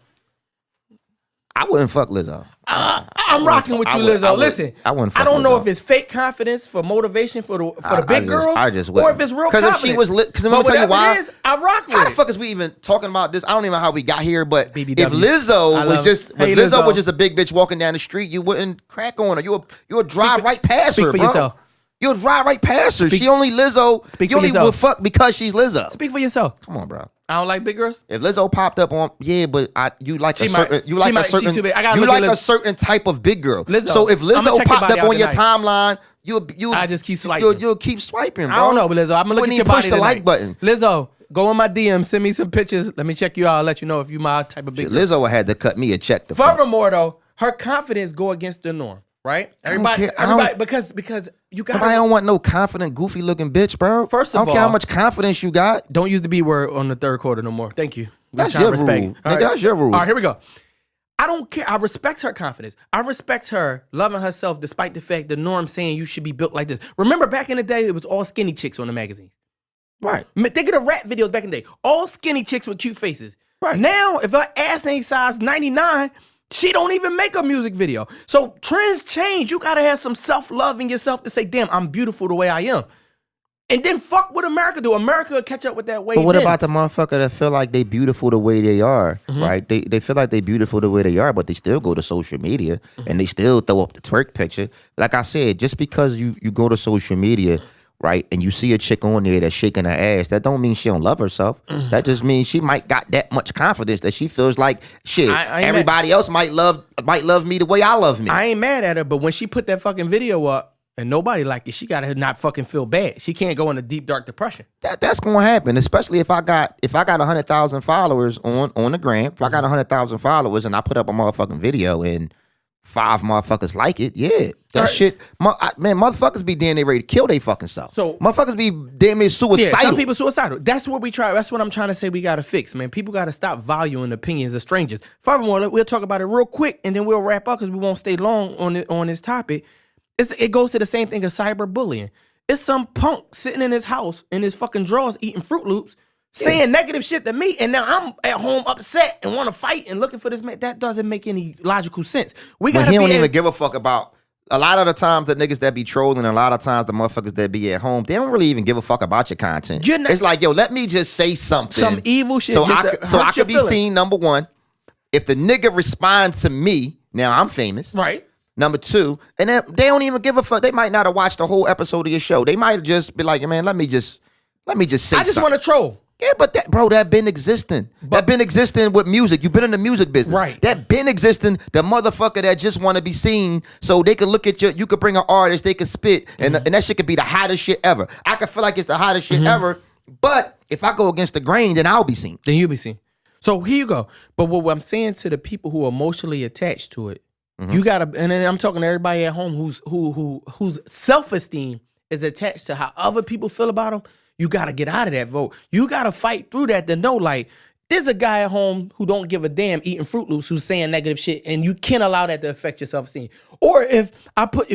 I wouldn't fuck Lizzo. I'm rocking with you, Lizzo. Listen, I wouldn't fuck I don't know Lizzo. if it's fake confidence for motivation for the big girls, I just or wouldn't. if it's real Because confidence. if she was lit, because let But me tell you whatever why. it is, I rock with How the it. fuck is we even talking about this? I don't even know how we got here, but BBW. if Lizzo was just Hey, if Lizzo Lizzo. was just a big bitch walking down the street, you wouldn't crack on her. You would drive right past speak her, for bro. yourself. You would drive right past her. Speak- She only Lizzo. Speak you for only yourself. would fuck because she's Lizzo. Speak for yourself. Come on, bro. I don't like big girls. If Lizzo popped up on, yeah, but you like She a might- certain, you she like might- a she certain, too big. I gotta you look at like a Liz- certain type of big girl. Lizzo. So if I'ma check Lizzo your popped body up out on your tonight. timeline, you I just keep swiping. You'll keep swiping, bro. I don't know, but Lizzo, I'm gonna look Wouldn't at your even push body the tonight. like button. Lizzo, go in my DM, send me some pictures. Let me check you out. I'll let you know if you my type of big girl. Lizzo had to cut me a check to fuck. Furthermore, though, her confidence go against the norm, right? care. I don't- Because you got. I don't want no confident, goofy looking bitch, bro. First I of don't care how all- much confidence you got. Don't use the B word on the third quarter no more. Thank you. We That's trying to your respect. rule. All Nigga, that's your rule. All right, here we go. I don't care. I respect her confidence. I respect her loving herself despite the fact the norm saying you should be built like this. Remember back in the day, it was all skinny chicks on the magazines. Right. Think of the rap videos back in the day. All skinny chicks with cute faces. Right. Now, if her ass ain't size 99, she don't even make a music video. So trends change. You gotta have some self-love in yourself to say, damn, I'm beautiful the way I am. And then fuck what America do. America will catch up with that way. But what then. about the motherfucker that feel like they beautiful the way they are, right? They feel like they beautiful the way they are, but they still go to social media and they still throw up the twerk picture. Like I said, just because you go to social media, right, and you see a chick on there that's shaking her ass, that don't mean she don't love herself. That just means she might got that much confidence that she feels like shit. I ain't Everybody else might love me the way I love me. I ain't mad at her, but when she put that fucking video up and nobody liked it, she gotta not fucking feel bad. She can't go in a deep dark depression. That's gonna happen, especially if I got 100,000 followers on the gram. If I got 100,000 followers and I put up a motherfucking video and 5 motherfuckers like it, yeah, that Right. shit, man, motherfuckers be damn near ready to kill they fucking self. So- motherfuckers be damn near suicidal. Yeah, some people suicidal. That's what we try. That's what I'm trying to say. We gotta fix, man. People gotta stop valuing the opinions of strangers. Furthermore, we'll talk about it real quick and then we'll wrap up because we won't stay long on this topic. It goes to the same thing as cyberbullying. It's some punk sitting in his house in his fucking drawers eating Fruit Loops, saying negative shit to me, and now I'm at home upset and want to fight and looking for this man. That doesn't make any logical sense. We But gotta he be don't able- even give a fuck about. A lot of the times the niggas that be trolling, a lot of times the motherfuckers that be at home, they don't really even give a fuck about your content. You're not- It's like, yo, let me just say something. Some evil shit So just I to could, so hurt I your could be feelings. seen, number one. If the nigga responds to me, now I'm famous. right. Number two, and then they don't even give a fuck. They might not have watched the whole episode of your show. They might just be like, man, let me just say I just something. want to troll. Yeah, but that been existing. That been existing with music. You've been in the music business. Right. That been existing. The motherfucker that just want to be seen so they can look at you. You could bring an artist, they could spit, and that shit could be the hottest shit ever. I could feel like it's the hottest shit ever, but if I go against the grain, then I'll be seen. Then you'll be seen. So here you go. But what I'm saying to the people who are emotionally attached to it, you gotta, and then I'm talking to everybody at home whose self-esteem is attached to how other people feel about them. You gotta get out of that vote. You gotta fight through that to know, like, there's a guy at home who don't give a damn eating Fruit Loops who's saying negative shit, and you can't allow that to affect your self-esteem. Or if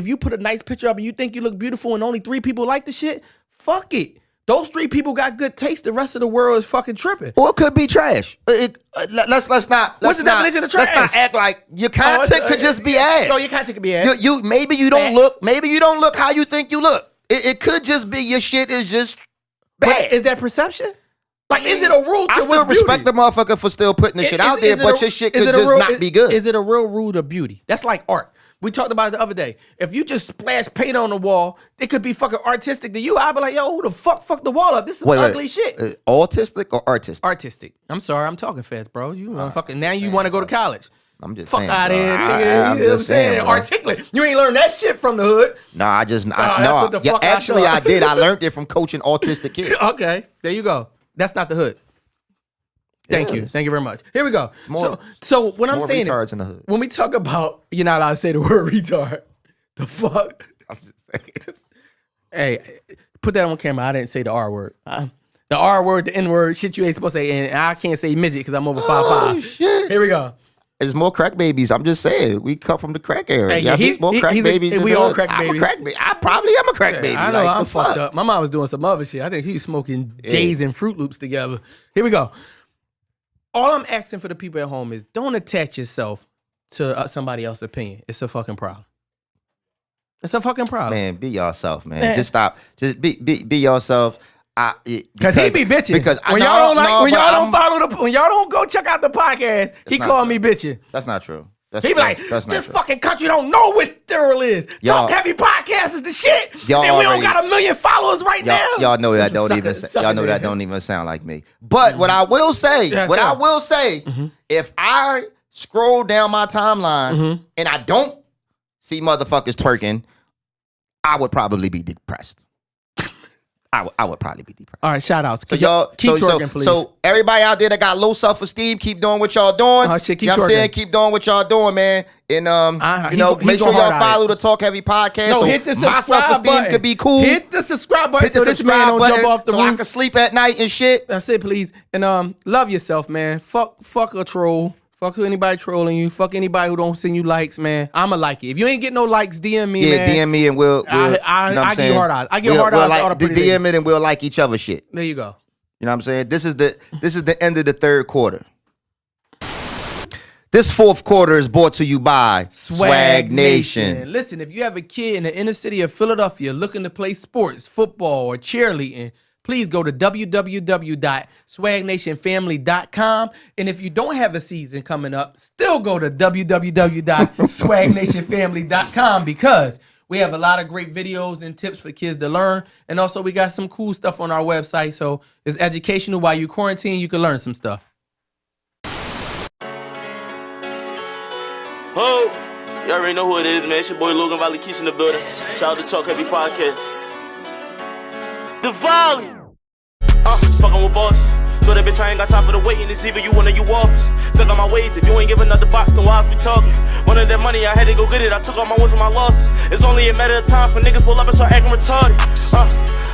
you put a nice picture up and you think you look beautiful and only 3 people like the shit, fuck it. Those 3 people got good taste. The rest of the world is fucking tripping. Or it could be trash. Let's not. What's the definition of trash? Let's not act like your content could just be ass. No, your content could be ass. Maybe you don't look. Maybe you don't look how you think you look. It could just be your shit is just bad. But is that perception? Like, is it a rule to I still respect the motherfucker for still putting the shit out there, but your shit could just not be good. Is it a real rule to beauty? That's like art. We talked about it the other day. If you just splash paint on the wall, it could be fucking artistic to you. I'd be like, yo, who the fuck the wall up? This is ugly shit. Autistic or artistic? Artistic. I'm sorry, I'm talking fast, bro. You motherfucking now you want to go to college. I'm just fuck saying, out of here, nigga. I'm You know what I'm just saying, saying? bro. Articulate. You ain't learned that shit from the hood. No, I just actually I did. I learned it from coaching autistic kids. Okay, there you go. That's not the hood. Thank you very much. Here we go. So when I'm saying retards in the hood. When we talk about, you're not allowed to say the word retard. The fuck? I'm just saying. Hey, put that on camera. I didn't say the R word. The R word, the N word, shit you ain't supposed to say. And I can't say midget because I'm over 5'5". Shit. Here we go. There's more crack babies. I'm just saying. We come from the crack era. Hey, There's more crack babies. We all crack babies. I'm a crack baby. I probably am a crack baby. I know like, I'm fucked up. My mom was doing some other shit. I think she was smoking J's and Fruit Loops together. Here we go. All I'm asking for the people at home is don't attach yourself to somebody else's opinion. It's a fucking problem. It's a fucking problem. Man, be yourself, man. Just stop. Just be yourself. Because he be bitching. Because when y'all don't go check out the podcast, he call me bitching. That's not true. He be like, this fucking country don't know what sterile is. Talk Heavy Podcast is the shit. And we don't got 1 million followers right now. Y'all know that don't even sound like me. But what I will say, if I scroll down my timeline and I don't see motherfuckers twerking, I would probably be depressed. I would probably be depressed. All right, shout outs. So y'all keep twerking, please. So everybody out there that got low self-esteem, keep doing what y'all doing. Keep you know what I'm saying? Keep doing what y'all doing, man. And make sure y'all follow the Talk Heavy podcast. No, so hit the my self-esteem button could be cool. Hit the subscribe button so this man don't jump off the roof. I can sleep at night and shit. That's it, please. And love yourself, man. Fuck a troll. Fuck anybody trolling you. Fuck anybody who don't send you likes, man. I'ma like it. If you ain't get no likes, DM me, man. Yeah, DM me and we'll I give you hard eyes. I give hard eyes to all the pretty DM ladies. it and we'll like each other shit. There you go. You know what I'm saying? This is the end of the third quarter. This fourth quarter is brought to you by Swag Nation. Listen, if you have a kid in the inner city of Philadelphia looking to play sports, football, or cheerleading, please go to www.swagnationfamily.com. And if you don't have a season coming up, still go to www.swagnationfamily.com because we have a lot of great videos and tips for kids to learn. And also we got some cool stuff on our website. So it's educational. While you quarantine, you can learn some stuff. Ho! You already know who it is, man. It's your boy Logan Valley Keys in the building. Shout out to Talk Heavy Podcast. The Volley! Fucking with bosses. Told that bitch I ain't got time for the waiting. It's either you one or you office. Stuck on my ways. If you ain't give another box, then why we talking? Wanted that money, I had to go get it. I took all my wins and my losses. It's only a matter of time for niggas pull up and start acting retarded.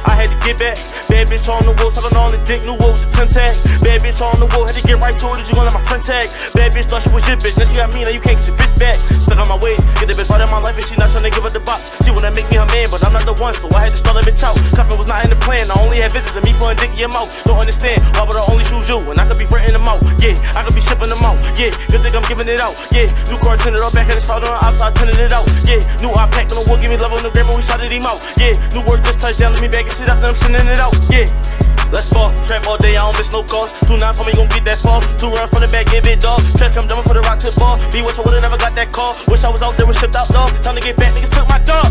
I had to get back. Bad bitch on the wall, sucking on the dick, new wall with the Tim tag. Bad bitch on the wall, had to get right to it. Did you gonna let my friend tag? Bad bitch thought she was your bitch, now she got me, now you can't get your bitch back. Stuck on my way, get the bitch part of my life and she not trying to give up the box. She wanna make me her man, but I'm not the one, so I had to start that bitch out. Cuffin' was not in the plan, I only had visits and me putting dick in your mouth. Don't understand, why would I only choose you? And I could be renting them out, yeah, I could be shipping them out, yeah, good thing I'm giving it out, yeah. New car tinted up, back at the start on the outside, tinted it out, yeah. New iPad on the wood, give me love on the gram and we shouted him out, yeah. New work just touchdown, let me back and shit up, then I'm sending it out, yeah. Let's fall, trap all day, I don't miss no calls. 2 9 told me gon' get that fall. 2 run from the back, get big dog. Check, I'm done for the rock tip ball. Be what I would've never got that call. Wish I was out there with shipped out dog. Time to get back, niggas took my dog.